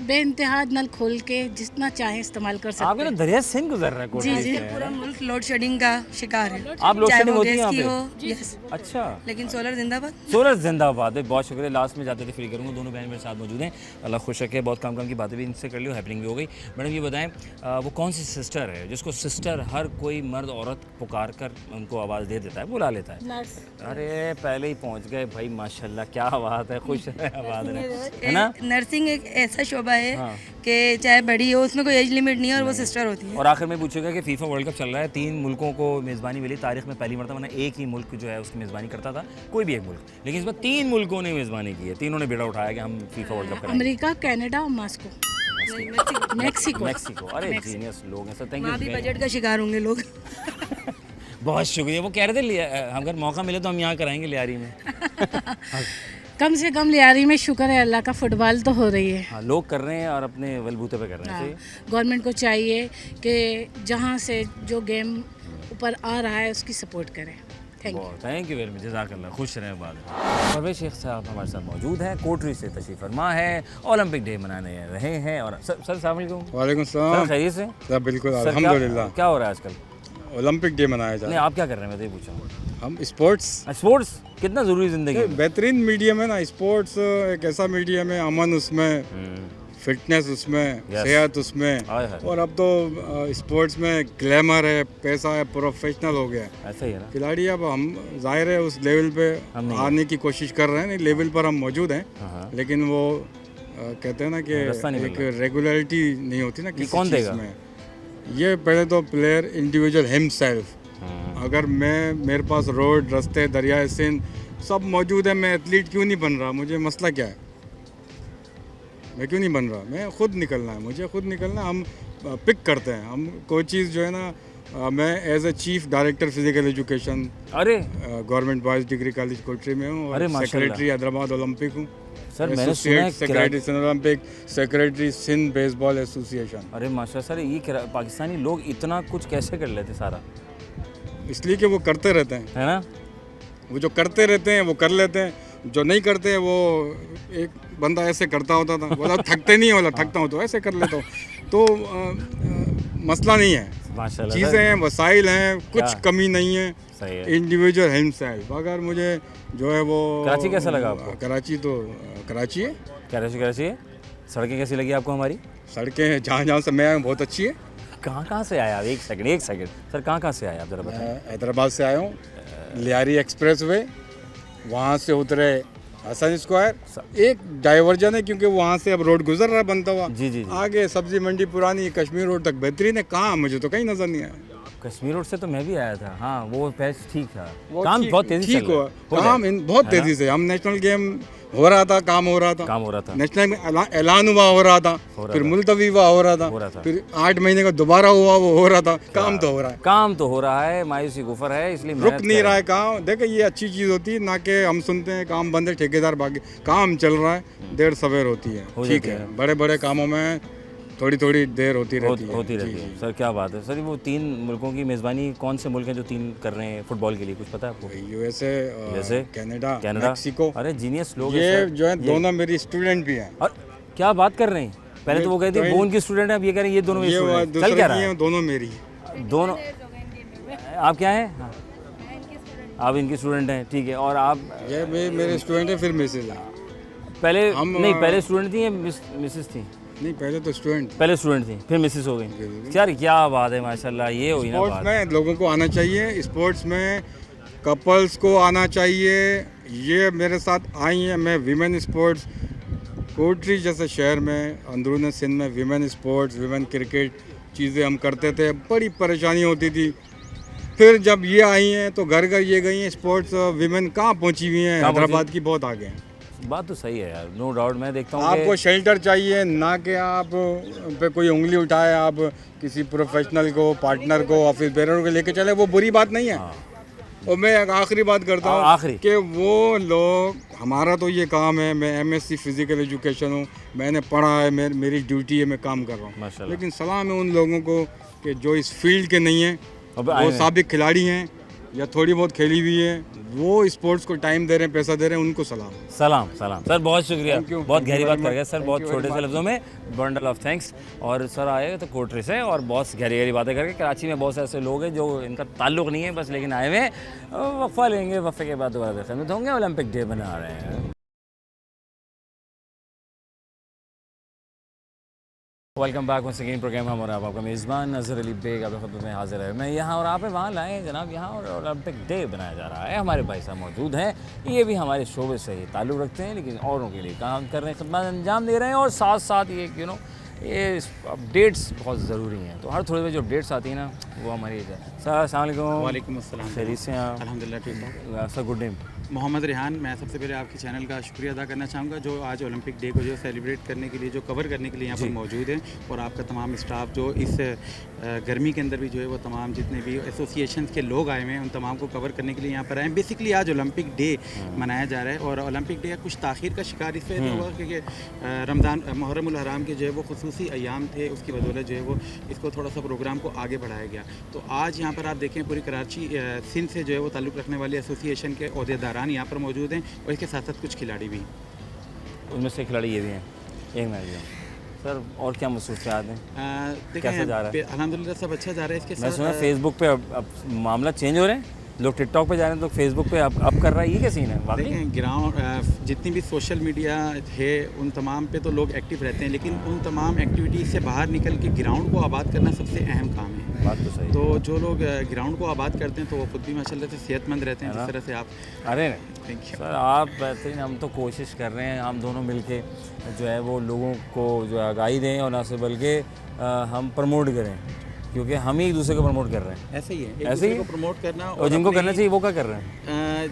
बेइंतहा नल खोल के जितना चाहे इस्तेमाल कर सकते आपके तो दरिया सिंध गुजर रहा है कोटरी जी, से। पूरा मुल्क लोड शेडिंग का शिकार है। आप लोड चाहे शेडिंग वो होती है गैस यहाँ की पे? हो, यस, अच्छा, लेकिन सोलर जिंदाबाद। सोलर जिंदाबाद है, बहुत शुक्रिया। लास्ट में जाते थे फ्री करूँगा, दोनों बहन मेरे साथ मौजूद हैं, अल्लाह खुश रखे। बहुत काम की बातें भी इनसे कर ली, हैपनिंग भी हो गई। मैडम ये बताएं, वो कौन सी सिस्टर है जिसको सिस्टर हर कोई मर्द औरत पुकार कर उनको आवाज़ दे देता है, बुला लेता है? अरे पहले ही पहुँच गए भाई, माशाल्लाह क्या बात है, खुश आवाज़ है ना। नर्सिंग एक ऐसा शोबा है कि चाहे बड़ी हो, उसमें कोई एज लिमिट नहीं है, और वो सिस्टर होती है। और आखिर में पूछेगा कि फीफा वर्ल्ड कप चल रहा है, 3 मुल्कों को मेज़बानी मिली तारीख में पहली मरतबा, वरना एक ही मुल्क जो है उसकी मेज़बानी करता था, कोई भी एक मुल्क, लेकिन इस बार 3 मुल्कों ने मेज़बानी की है, तीनों ने बेड़ा उठाया कि हम फीफा वर्ल्ड कप करेंगे। अमेरिका, कनाडा और मॉस्को, मैक्सिको। अरे जीनियस लोग हैं सर, थैंक वहाँ भी यू। बजट का शिकार होंगे लोग। बहुत शुक्रिया। वो कह रहे थे अगर मौका मिले तो हम यहाँ कराएंगे लियारी में। कम से कम लियारी में शुक्र है अल्लाह का, फुटबॉल तो हो रही है। हाँ, लोग कर रहे हैं और अपने बलबूते पे कर रहे हैं। गवर्नमेंट को चाहिए कि जहाँ से जो गेम ऊपर आ रहा है उसकी सपोर्ट करें। थैंक यू वेरी मच, जज़ाकल्लाह, खुश रहें। बाद परवेज़ शेख साहब हमारे साथ मौजूद हैं, कोटरी से तशरीफ़ फरमा है, ओलंपिक डे मनाने रहे हैं। और सर अस्सलाम वालेकुम। वालेकुम सलाम। खैरियत से? सर बिल्कुल सर, अल्हम्दुलिल्लाह। क्या हो रहा है आजकल? ओलंपिक डे मनाया जा नहीं, रहा है। आप क्या कर रहे हैं, मैं तो ये पूछा। हम स्पोर्ट्स कितना ज़रूरी ज़िंदगी में? बेहतरीन मीडियम है ना स्पोर्ट्स, एक ऐसा मीडियम है, अमन उसमें, फिटनेस उसमें, सेहत उसमें, और अब तो स्पोर्ट्स में ग्लैमर है, पैसा है, प्रोफेशनल हो गया है। ऐसा ही है ना खिलाड़ी अब हम जाहिर है उस लेवल पे आने की कोशिश कर रहे हैं, नहीं लेवल पर हम मौजूद हैं, लेकिन वो कहते हैं ना कि एक रेगुलरिटी नहीं होती ना किसी चीज़ में। ये पहले तो प्लेयर इंडिविजुअल हिमसेल्फ, अगर मेरे पास रोड, रास्ते, दरियाए सिंध सब मौजूद है, मैं एथलीट क्यों नहीं बन रहा? मुझे मसला क्या है? मैं क्यों नहीं बन रहा? मैं खुद निकलना है, मुझे खुद निकलना। हम पिक करते हैं, हम कोई चीज़ जो है ना, मैं as a chief director physical education government boys degree college Kotri में हूँ, और सेक्रेटरी हैदराबाद ओलंपिक हूँ सर। मैंने सुना है secretary Sindh Olympic, secretary Sindh baseball association. अरे माशाल्लाह सर, ये पाकिस्तानी लोग इतना कुछ कैसे कर लेते सारा? इसलिए कि वो करते रहते हैं, है ना। वो जो करते रहते हैं वो कर लेते हैं, जो नहीं करते हैं वो एक बंदा ऐसे करता होता था, बोला थकते नहीं, बोला थकता हूँ तो ऐसे कर लेता हूँ। तो मसला नहीं है, चीज़ें हैं, वसाइल हैं, कुछ कमी नहीं है, इंडिविजुअल हिमसेल्फ। अगर मुझे जो है वो कराची कैसा लगा आपको? कराची तो कराची है, कराची है। सड़कें कैसी लगी आपको हमारी? सड़कें जहाँ से मैं आया हूँ बहुत अच्छी है। कहाँ से आया आप? एक सेकंड सर, कहाँ से आया आप जरा बताएं। हैदराबाद से आया हूँ, लियारी एक्सप्रेस वे, वहाँ से उतरे हसन स्क्वायर, एक डाइवर्जन है क्योंकि वहाँ से अब रोड गुजर रहा है बनता हुआ। जी। आगे सब्जी मंडी पुरानी, कश्मीर रोड तक बेहतरीन है। कहाँ मुझे तो कहीं नजर नहीं आया। कश्मीर रोड से तो मैं भी आया था। हाँ, वो पैच ठीक था, काम बहुत तेजी से हुआ, काम बहुत तेजी से। हम नेशनल गेम हो रहा था, काम हो रहा था, नेशनल में ऐलान हुआ हो रहा था, फिर मुलतवी हुआ हो रहा था, फिर 8 महीने का दोबारा हुआ वो हो रहा था। काम तो हो रहा है, मायूसी गुफर है, इसलिए रुक नहीं रहा है काम। देखो ये अच्छी चीज़ होती है ना कि हम सुनते हैं काम बंद है, ठेकेदार भागे, काम चल रहा है, देर सवेर होती है, ठीक है। बड़े बड़े कामों में थोड़ी देर होती रहती है। सर क्या बात है सर, वो 3 मुल्कों की मेज़बानी, कौन से मुल्क हैं जो 3 कर रहे हैं फुटबॉल के लिए, कुछ पता है आपको? USA, Canada, Mexico. अरे जीनियस लोग ये जो है दोनों मेरी स्टूडेंट भी हैं। और क्या बात कर रहे हैं? पहले तो वो कहते थे वो उनकी स्टूडेंट है, अब ये कह रहे हैं ये दोनों मेरी स्टूडेंट। चल क्या रहा है? दोनों मेरी, दोनों। आप क्या हैं? हाँ, आप इनकी स्टूडेंट हैं, ठीक है। और आप? ये मेरे स्टूडेंट है, फिर मिसेज है। पहले स्टूडेंट थी या मिसेस थी? नहीं, पहले स्टूडेंट थी, फिर मिसेस हो गई। यार क्या बात है, माशाल्लाह, ये हुई ना बात। स्पोर्ट्स में लोगों को आना चाहिए, स्पोर्ट्स में कपल्स को आना चाहिए। ये मेरे साथ आई हैं, मैं विमेन स्पोर्ट्स कोटरी जैसे शहर में, अंदरून सिंध में विमेन स्पोर्ट्स, विमेन क्रिकेट चीज़ें हम करते थे, बड़ी परेशानी होती थी। फिर जब ये आई हैं तो घर ये गई हैं, स्पोर्ट्स विमेन कहाँ पहुँची हुई हैं, हैदराबाद की बहुत आगे हैं। बात तो सही है यार, नो डाउट। मैं देखता हूँ आपको शेल्टर चाहिए, ना कि आप पे कोई उंगली उठाए, आप किसी प्रोफेशनल को, पार्टनर को, ऑफिस बेरर को लेके चले, वो बुरी बात नहीं है। और मैं एक आखिरी बात करता हूँ कि वो लोग, हमारा तो ये काम है, मैं MSc फिजिकल एजुकेशन हूँ, मैंने पढ़ा है, मेरी ड्यूटी है, मैं काम कर रहा हूँ, लेकिन सलाम है उन लोगों को कि जो इस फील्ड के नहीं हैं, वो साबिक खिलाड़ी हैं, या थोड़ी बहुत खेली हुई है, वो स्पोर्ट्स को टाइम दे रहे हैं, पैसा दे रहे हैं, उनको सलाम सलाम सलाम सर, बहुत शुक्रिया, बहुत गहरी बात कर गए सर, बहुत you छोटे very से लफ्ज़ों में बंडल ऑफ थैंक्स। और सर आए तो कोटरी से और बहुत गहरी गहरी बातें करके। कराची में बहुत से ऐसे लोग हैं जो इनका ताल्लुक़ नहीं है बस, लेकिन आए हुए हैं, वक्फा लेंगे, वक्फे के बाद दोबारा खिदमत होंगे। ओलंपिक डे बना रहे हैं। Welcome back once again programme हम और आप, आपका मेज़बान नज़र अली बेग आपके खिदमत में हाजिर है। मैं यहाँ और आप वहाँ लाए हैं जनाब, यहाँ और ओलंपिक डे बनाया जा रहा है। हमारे भाई साहब मौजूद हैं, ये भी हमारे शोबे से ही ताल्लुक़ रखते हैं, लेकिन औरों के लिए काम कर रहे हैं, खिदमत अंजाम दे रहे हैं। और साथ साथ ये ये अपडेट्स बहुत ज़रूरी हैं, तो हर थोड़ी देर जो अपडेट्स आती हैं ना वो हमारी सर। अस्सलाम वालेकुम। वालेकुम अस्सलाम। खैरियत से हैं? अल्हम्दुलिल्लाह ठीक हूँ sir, good name? Mohammad Rehan. मैं सबसे पहले आपके चैनल का शुक्रिया अदा करना चाहूँगा जो आज ओलंपिक डे को जो सेलिब्रेट करने के लिए, जो कवर करने के लिए यहाँ पर मौजूद है, और आपका तमाम स्टाफ जो इस गर्मी के अंदर भी जो है वो तमाम जितने भी एसोसिएशन के लोग आए हुए हैं उन तमाम को कवर करने के लिए यहाँ पर आए हैं। बेसिकली आज ओलंपिक डे मनाया जा रहा है, और ओलंपिक डे कुछ ताख़ीर का शिकार इस वजह से हुआ क्योंकि रमज़ान मुहर्रम उल हराम के जो है वो खुसूसी अयाम थे, उसकी बदौलत जो है वो इसको थोड़ा सा प्रोग्राम को आगे बढ़ाया गया। तो आज यहाँ पर आप देखें पूरी कराची सिंध से जो है वो ताल्लुक़ रखने वाले एसोसिएशन के अहदेदारान यहाँ पर मौजूद हैं, और इसके साथ साथ कुछ खिलाड़ी भी। उनमें से खिलाड़ी ये भी हैं, एक मैच सर। और क्या मसरूफियात हैं, कैसे जा रहा है? अल्हम्दुलिल्लाह सब अच्छा जा रहा है। इसके मैं साथ सुना फेसबुक पे अब मामला चेंज हो रहे हैं, लोग टिकटॉक पे जा रहे हैं, तो फेसबुक पे अब कर रहा है, ये क्या सीन है? देखें ग्राउंड जितनी भी सोशल मीडिया है उन तमाम पे तो लोग एक्टिव रहते हैं, लेकिन उन तमाम एक्टिविटीज़ से बाहर निकल के ग्राउंड को आबाद करना सबसे अहम काम है। बात तो सही। तो जो लोग ग्राउंड को आबाद करते हैं तो वो खुद भी माशाल्लाह से सेहतमंद रहते हैं, जिस तरह से आप। अरे सर आप बेहतरीन, हम तो कोशिश कर रहे हैं, हम दोनों मिलके जो है वो लोगों को जो है आगाही दें, और ना से बल्कि हम प्रमोट करें, क्योंकि हम ही एक दूसरे को प्रमोट कर रहे हैं। ऐसे ही है, एक ऐसे दूसरे ही को प्रमोट करना, और जिनको करना चाहिए वो क्या कर रहे हैं?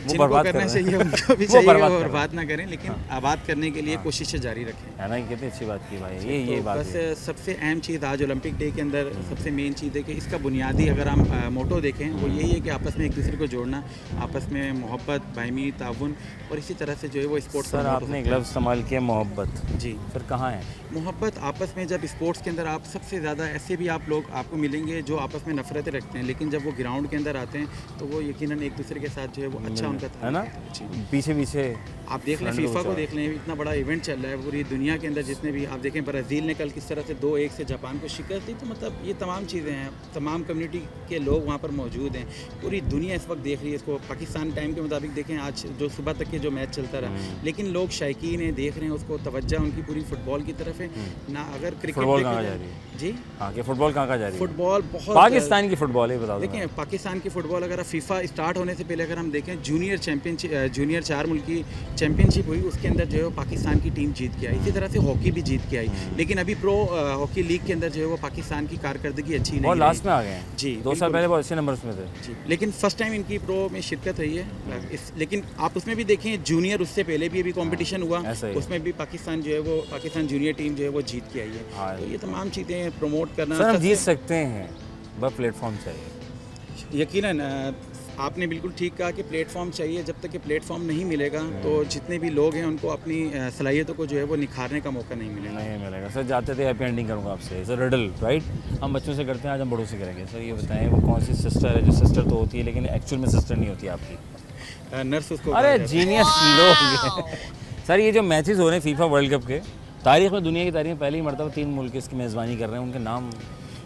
जिनको करना चाहिए उनको भी चाहिए वो बर्बाद ना करें, लेकिन आबाद करने के लिए कोशिशें जारी रखें, है ना। कितनी अच्छी बात की भाई, ये बात बस सबसे अहम चीज़ आज ओलंपिक डे के अंदर सबसे मेन चीज़ है कि इसका बुनियादी अगर हम मोटो देखें वो यही है कि आपस में एक दूसरे को जोड़ना, आपस में मोहब्बत, बाहमी ताउन, और इसी तरह से जो है वो स्पोर्ट्स। सर आपने एक लफ्ज़ इस्तेमाल किया, मोहब्बत। जी सर कहाँ है मोहब्बत? आपस में जब स्पोर्ट्स के अंदर आप सबसे ज़्यादा ऐसे भी आप लोग आपको मिलेंगे जो आपस में नफरतें रखते हैं, लेकिन जब वो ग्राउंड के अंदर आते हैं तो वो यकीनन एक दूसरे के साथ जो है वो अच्छा उनका है ना। पीछे पीछे आप देख लें, फीफा को देख लें, इतना बड़ा इवेंट चल रहा है पूरी दुनिया के अंदर, जितने भी आप देखें ब्राज़ील ने कल किस तरह से 2-1 से जापान को शिकस्त दी। तो मतलब ये तमाम चीज़ें हैं, तमाम कम्युनिटी के लोग वहाँ पर मौजूद हैं, पूरी दुनिया इस वक्त देख रही है इसको। पाकिस्तान टाइम के मुताबिक देखें आज जो सुबह तक के जो मैच चलता रहा, लेकिन लोग शायकीन हैं, देख रहे हैं उसको, तवज्जो उनकी पूरी फुटबॉल की तरफ है ना। अगर क्रिकेट फुटबॉल कहाँ जा रही है जी, हाँ कि फुटबॉल कहाँ जा रही है? फुटबॉल बहुत पाकिस्तान की फुटबॉल है, बता दो। देखें पाकिस्तान की फुटबॉल अगर फीफा स्टार्ट होने से पहले अगर हम देखें जूनियर चैंपियनशिप, जूनियर 4 मुल्क की चैंपियनशिप हुई, उसके अंदर जो है वो पाकिस्तान की टीम जीत के आई। इसी तरह से हॉकी भी जीत के आई, लेकिन अभी प्रो हॉकी लीग के अंदर जो है वो पाकिस्तान की कारकर्दगी अच्छी नहीं, और लास्ट में आ गए हैं जी। 2 साल पहले बहुत अच्छे नंबर्स में थे जी, लेकिन फर्स्ट टाइम इनकी प्रो में शिरकत हुई है। लेकिन आप उसमें भी देखें जूनियर, उससे पहले भी अभी कॉम्पिटिशन हुआ, उसमें भी पाकिस्तान जो है वो पाकिस्तान जूनियर टीम जो है वो जीत के आई है। तो ये तमाम चीज़ें प्रमोट करना, सर हम जीत सकते हैं, बस प्लेटफॉर्म चाहिए। यकीनन आपने बिल्कुल ठीक कहा कि प्लेटफॉर्म चाहिए। जब तक कि प्लेटफॉर्म नहीं मिलेगा तो जितने भी लोग हैं उनको अपनी सलाहियतों को जो है वो निखारने का मौका नहीं मिलेगा। सर जाते थे हैप्पी एंडिंग करूँगा आपसे। सर रिडल राइट, हम बच्चों से करते हैं, आज हम बड़ों से करेंगे। सर ये बताएं वो कौन सी सिस्टर है जो सिस्टर तो होती है लेकिन एक्चुअल में सिस्टर नहीं होती आपकी? नर्स उसको। अरे जीनियस लोग। सर ये जो मैचेस हो रहे हैं फीफा वर्ल्ड कप के, तारीख में, दुनिया की तारीख में पहली मरतबा 3 मुल्क इसकी मेज़बानी कर रहे हैं, उनके नाम?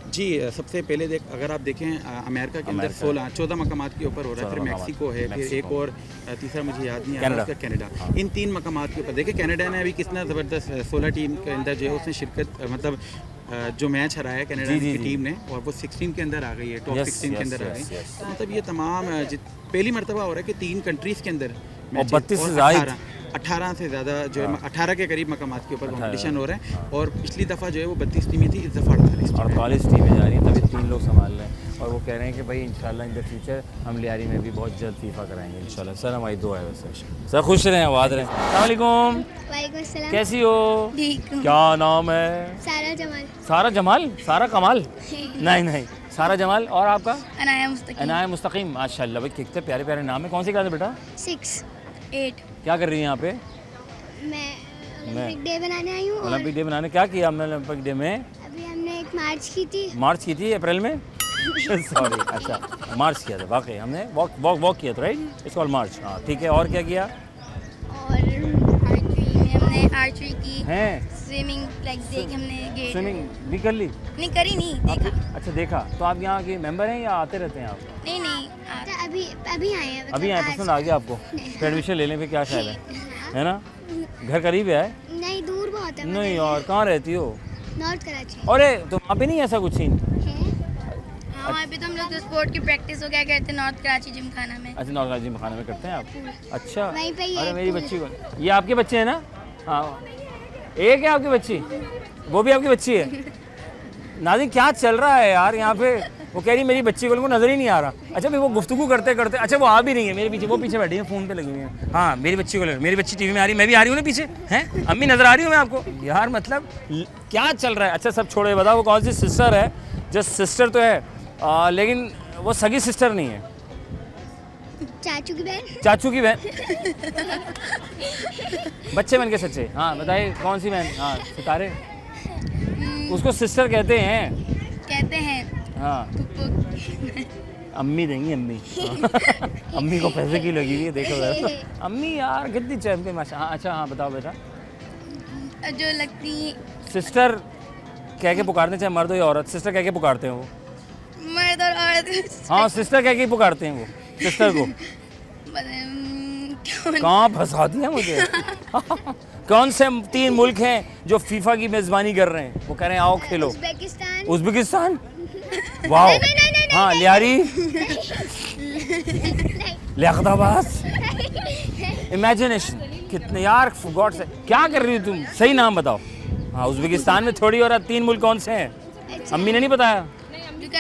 जी सबसे पहले अगर आप देखें अमेरिका के अंदर 14 मकामात के ऊपर हो रहा है, फिर मैक्सिको है, फिर एक और तीसरा मुझे याद नहीं आ रहा, कनाडा। इन 3 मकामात के ऊपर देखिए कनाडा ने अभी कितना ज़बरदस्त 16 टीम के अंदर जो है उसने शिरकत, मतलब जो मैच हराया कनाडा की टीम ने, और वो 16 के अंदर आ गई है, टॉप 16 के अंदर आ गई। तो मतलब ये तमाम पहली मरतबा हो रहा है कि 3 कंट्रीज़ के अंदर 18 से ज़्यादा जो है 18 के करीब मकामात के ऊपर कॉम्पिटिशन हो रहा है, और पिछली दफ़ा जो है वो 32 टीमें थी, इस दफ़ा 48 टीमें जा रही हैं, तभी 3 लोग संभाल रहे हैं, और वो कह रहे हैं कि भाई इंशाल्लाह इन द फ्यूचर हम लियारी में भी बहुत जल्द फीफा कराएंगे इंशाल्लाह। सर हमारी दुआ है वैसे। सर खुश रहें, आबाद रहें। अस्सलाम वालेकुम। वालेकुम सलाम। कैसी हो? ठीक हूँ। क्या नाम है? सारा जमाल। सारा जमाल? सारा कमाल? नहीं सारा जमाल। और आपका? अनाया मुस्तकीम। अनाया मुस्तकीम, माशाल्लाह भाई कितने प्यारे प्यारे नाम है। कौन सी क्लास है बेटा? 6, 8। क्या कर रही है यहाँ पे? मैं ओलंपिक डे बनाने आई हूँ। ओलंपिक डे बनाने क्या किया हमने ओलंपिक डे में? अभी हमने एक मार्च की थी। मार्च की थी अप्रैल में? सॉरी, अच्छा मार्च किया था वाकई हमने, वॉक किया था राइट, इट्स कॉल्ड मार्च। हाँ ठीक है, और क्या किया? और आर्चरी में हमने आर्चरी की हैं स्विमिंग लाइक देख हमने गेट स्विमिंग भी कर ली? नहीं करी नहीं देखा अच्छा देखा। तो आप यहाँ के मेंबर हैं या आते रहते हैं आप? नहीं नहीं अभी आए हैं अभी आए, पसंद आ गया आपको? फिर एडमिशन ले लें, फिर क्या ख्याल है ना? घर करीब है? नहीं दूर बहुत है। नहीं और कहाँ रहती हो? नॉर्थ कराची। अरे तो वहाँ पे नहीं ऐसा कुछ सीन? हाँ वहाँ पे तो हम लोग तो स्पोर्ट की प्रैक्टिस हो गया करते हैं नॉर्थ कराची जिम खाना में। अच्छा नॉर्थ कराची जिम खाना में करते हैं आप? अच्छा वहीं पे ही अरे है मेरी पूल। बच्ची को, ये आपके बच्चे हैं ना? हाँ एक है आपकी बच्ची, वो भी आपकी बच्ची है? नाज़रीन क्या चल रहा है यार यहाँ पे? वो कह रही मेरी बच्ची को नज़र ही नहीं आ रहा। अच्छा भाई वो गुफ्तगू करते करते, अच्छा वो आ भी रही है मेरे पीछे, वो पीछे बैठी है फ़ोन पे लगी हुई है। हाँ मेरी बच्ची को, मेरी बच्ची टीवी में आ रही है, मैं भी आ रही हूँ ना पीछे, हैं अम्मी नज़र आ रही हूँ मैं आपको? यार मतलब क्या चल रहा है? अच्छा सब छोड़ो, ये बताओ वो कौन सी सिस्टर है? जस्ट सिस्टर तो है लेकिन वो सगी सिस्टर नहीं है। चाचू की बहन। चाचू की बहन। बच्चे बन के सच्चे। हाँ बताइए कौन सी बहन? हाँ सितारे, उसको सिस्टर कहते हैं। हाँ अम्मी देंगी अम्मी। अम्मी को पैसे की लगी हुई है, देखो जरा। अम्मी यार कितनी चैंपियन माशा। हाँ अच्छा हाँ बताओ बेटा। जो लगती सिस्टर कह के पुकारते, चाहे मर्द हो या औरत, सिस्टर कह के पुकारते हैं वो। मर्द और औरत। हाँ सिस्टर कह के पुकारते हैं वो सिस्टर को। कहाँ फंसा दिया मुझे। कौन से 3 मुल्क हैं जो फीफा की मेज़बानी कर रहे हैं? वो कह रहे हैं आओ खेलो। उज़्बेकिस्तान। वाओ। हाँ लियारी, लियाकताबाद, इमेजिनेशन। कितने यार गॉड से क्या कर रही हो तुम? सही नाम बताओ। हाँ उज़्बेकिस्तान में थोड़ी और 3 मुल्क कौन से हैं? अम्मी ने नहीं बताया?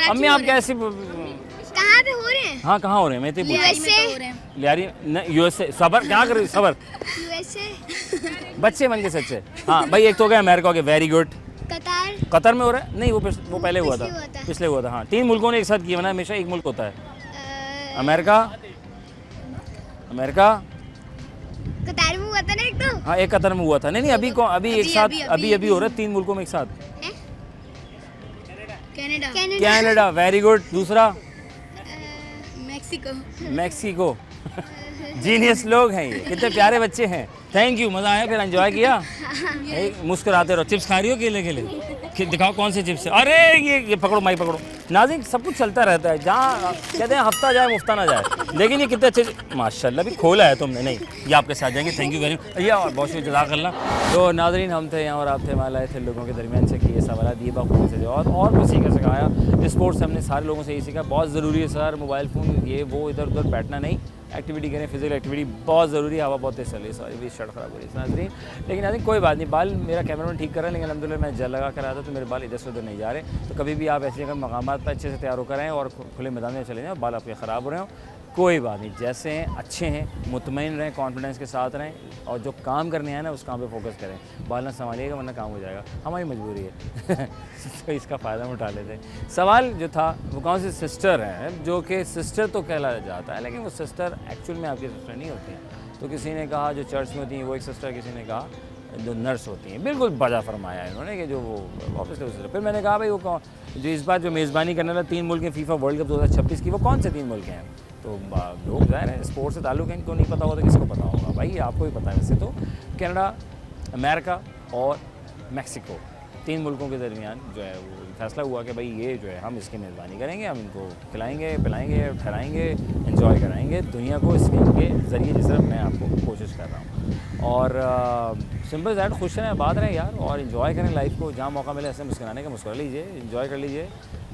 अम्मी आप कैसे कहाँ पे हो रहे हैं? हाँ कहाँ हो रहे हैं? मैं तो लियारी यूएसए। सबर क्या कर रही? सबर बच्चे बन के सच्चे। हाँ भाई एक तो हो गया अमेरिका हो गया, वेरी गुड। कतर में हो रहा है? नहीं वो पहले हुआ था, पिछले हुआ था। हाँ 3 मुल्कों ने एक साथ किया ना, हमेशा एक मुल्क होता है। अमेरिका कतार में हुआ था ना एक तो। हाँ एक कतर में हुआ था। नहीं अभी एक साथ अभी हो रहा है 3 मुल्कों में एक साथ। Canada very good. दूसरा मैक्सिको। जीनियस लोग हैं ये, कितने प्यारे बच्चे हैं। थैंक यू, मज़ा आया? फिर एंजॉय किया? मुस्कुराते रहो। चिप्स खा रही हो केले दिखाओ कौन से चिप्स है? अरे ये पकड़ो, माई पकड़ो। नाज़रीन सब कुछ चलता रहता है, जहाँ कहते हैं हफ्ता जाए मुफ्ता ना जाए। लेकिन ये कितने अच्छे माशाल्लाह भी खोला है तुमने। नहीं ये आपके साथ जाएंगे। Thank you very much. और बहुत शुक्रिया जज़ाकल्लाह। तो नाज़रीन हम थे यहाँ और आप थे, माल आए थे लोगों के दरमियान से कि ये सवाल दिए बाखूबी से जवाब और कुछ सीखा सिखाया। स्पोर्ट्स हमने सारे लोगों से यही सीखा, बहुत ज़रूरी है सर। मोबाइल फ़ोन ये वो इधर उधर बैठना नहीं, एक्टिविटी करें, फिजिकल एक्टिविटी बहुत ज़रूरी है। हवा बहुत तेज चल रही है, सॉरी भी शर्ट ख़राब हो रही है नाज़रीन। लेकिन नाज़रीन कोई बात नहीं, बाल मेरा कैमरामैन ठीक कर रहा है, लेकिन अल्हम्दुलिल्लाह मैं जेल लगा कर आया था तो मेरे बाल इधर से उधर नहीं जा रहे। तो कभी भी आप ऐसी जगह मकामात पर अच्छे से तैयार होकर आएँ और खुले मैदान में चले जाएँ, बाल आपके ख़राब हो रहे हो कोई बात नहीं, जैसे हैं अच्छे हैं, मुतमईन रहें, कॉन्फिडेंस के साथ रहें और जो काम करने आए ना उस काम पे फोकस करें। बाल ना संभालिएगा वरना काम हो जाएगा, हमारी मजबूरी है। तो इसका फ़ायदा हम उठा लेते हैं। सवाल जो था वो कौन सी सिस्टर है, जो कि सिस्टर तो कहलाया जाता है लेकिन वो सिस्टर एक्चुअल में आपकी सिस्टर नहीं होती हैं। तो किसी ने कहा जो चर्च में होती हैं वो एक सिस्टर, किसी ने कहा जो नर्स होती हैं। बिल्कुल बजा फरमाया इन्होंने कि जो वो वापस से। फिर मैंने कहा भाई वो कौन जो इस बार जो मेज़बानी करने वाला 3 मुल्क हैं फीफा वर्ल्ड कप 2026 की, वो कौन से 3 मुल्क हैं? तो लोग ज़ाहिर है स्पोर्ट्स से ताल्लुक़ है, इनको नहीं पता होगा तो किसको पता होगा? भाई आपको ही पता है वैसे तो। कनाडा, अमेरिका और मैक्सिको, 3 मुल्कों के दरमियान जो है वो फैसला हुआ कि भाई ये जो है हम इसकी मेज़बानी करेंगे, हम इनको खिलाएंगे पिलाएंगे ठहराएंगे एंजॉय कराएंगे दुनिया को इसके ज़रिए, जिस तरह मैं आपको कोशिश कर रहा हूँ। और सिंपल दैट, खुश रहें, बात रहें यार और इन्जॉय करें लाइफ को। जहाँ मौका मिले ऐसे मुस्कुराने का मुस्कुरा लीजिए, इन्जॉय कर लीजिए।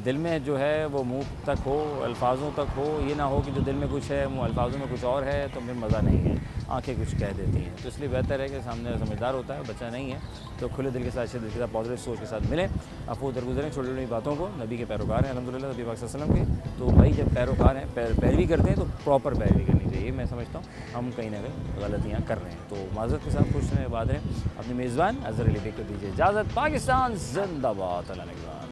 दिल में जो है वो मुंह तक हो, अल्फाजों तक हो, ये ना हो कि जो दिल में कुछ है वो अल्फाजों में कुछ और है तो फिर मज़ा नहीं है, आंखें कुछ कह देती हैं। तो इसलिए बेहतर है कि सामने समझदार होता है, बच्चा नहीं है, तो खुले दिल के साथ, अच्छे दिल के साथ, पॉजिटिव सोच के साथ मिलें, अफू दरगुजरें छोटी छोटी बातों को। नबी के पैरोकार हैं अल्हम्दुलिल्लाह, नबी पाक सल्लल्लाहु अलैहि वसल्लम के। तो भाई जब पैरोकार हैं, पैरवी करते हैं तो प्रॉपर पैरवी करनी चाहिए। मैं समझता हूँ हम कहीं ना कहीं गलतियाँ कर रहे हैं, तो माज़रत के साथ खुश रहें, बात रहें। अपने मेज़बान अज़हर अली बेग को दीजिए इजाज़त। पाकिस्तान जिंदाबाद, अल्लाह निगहबान।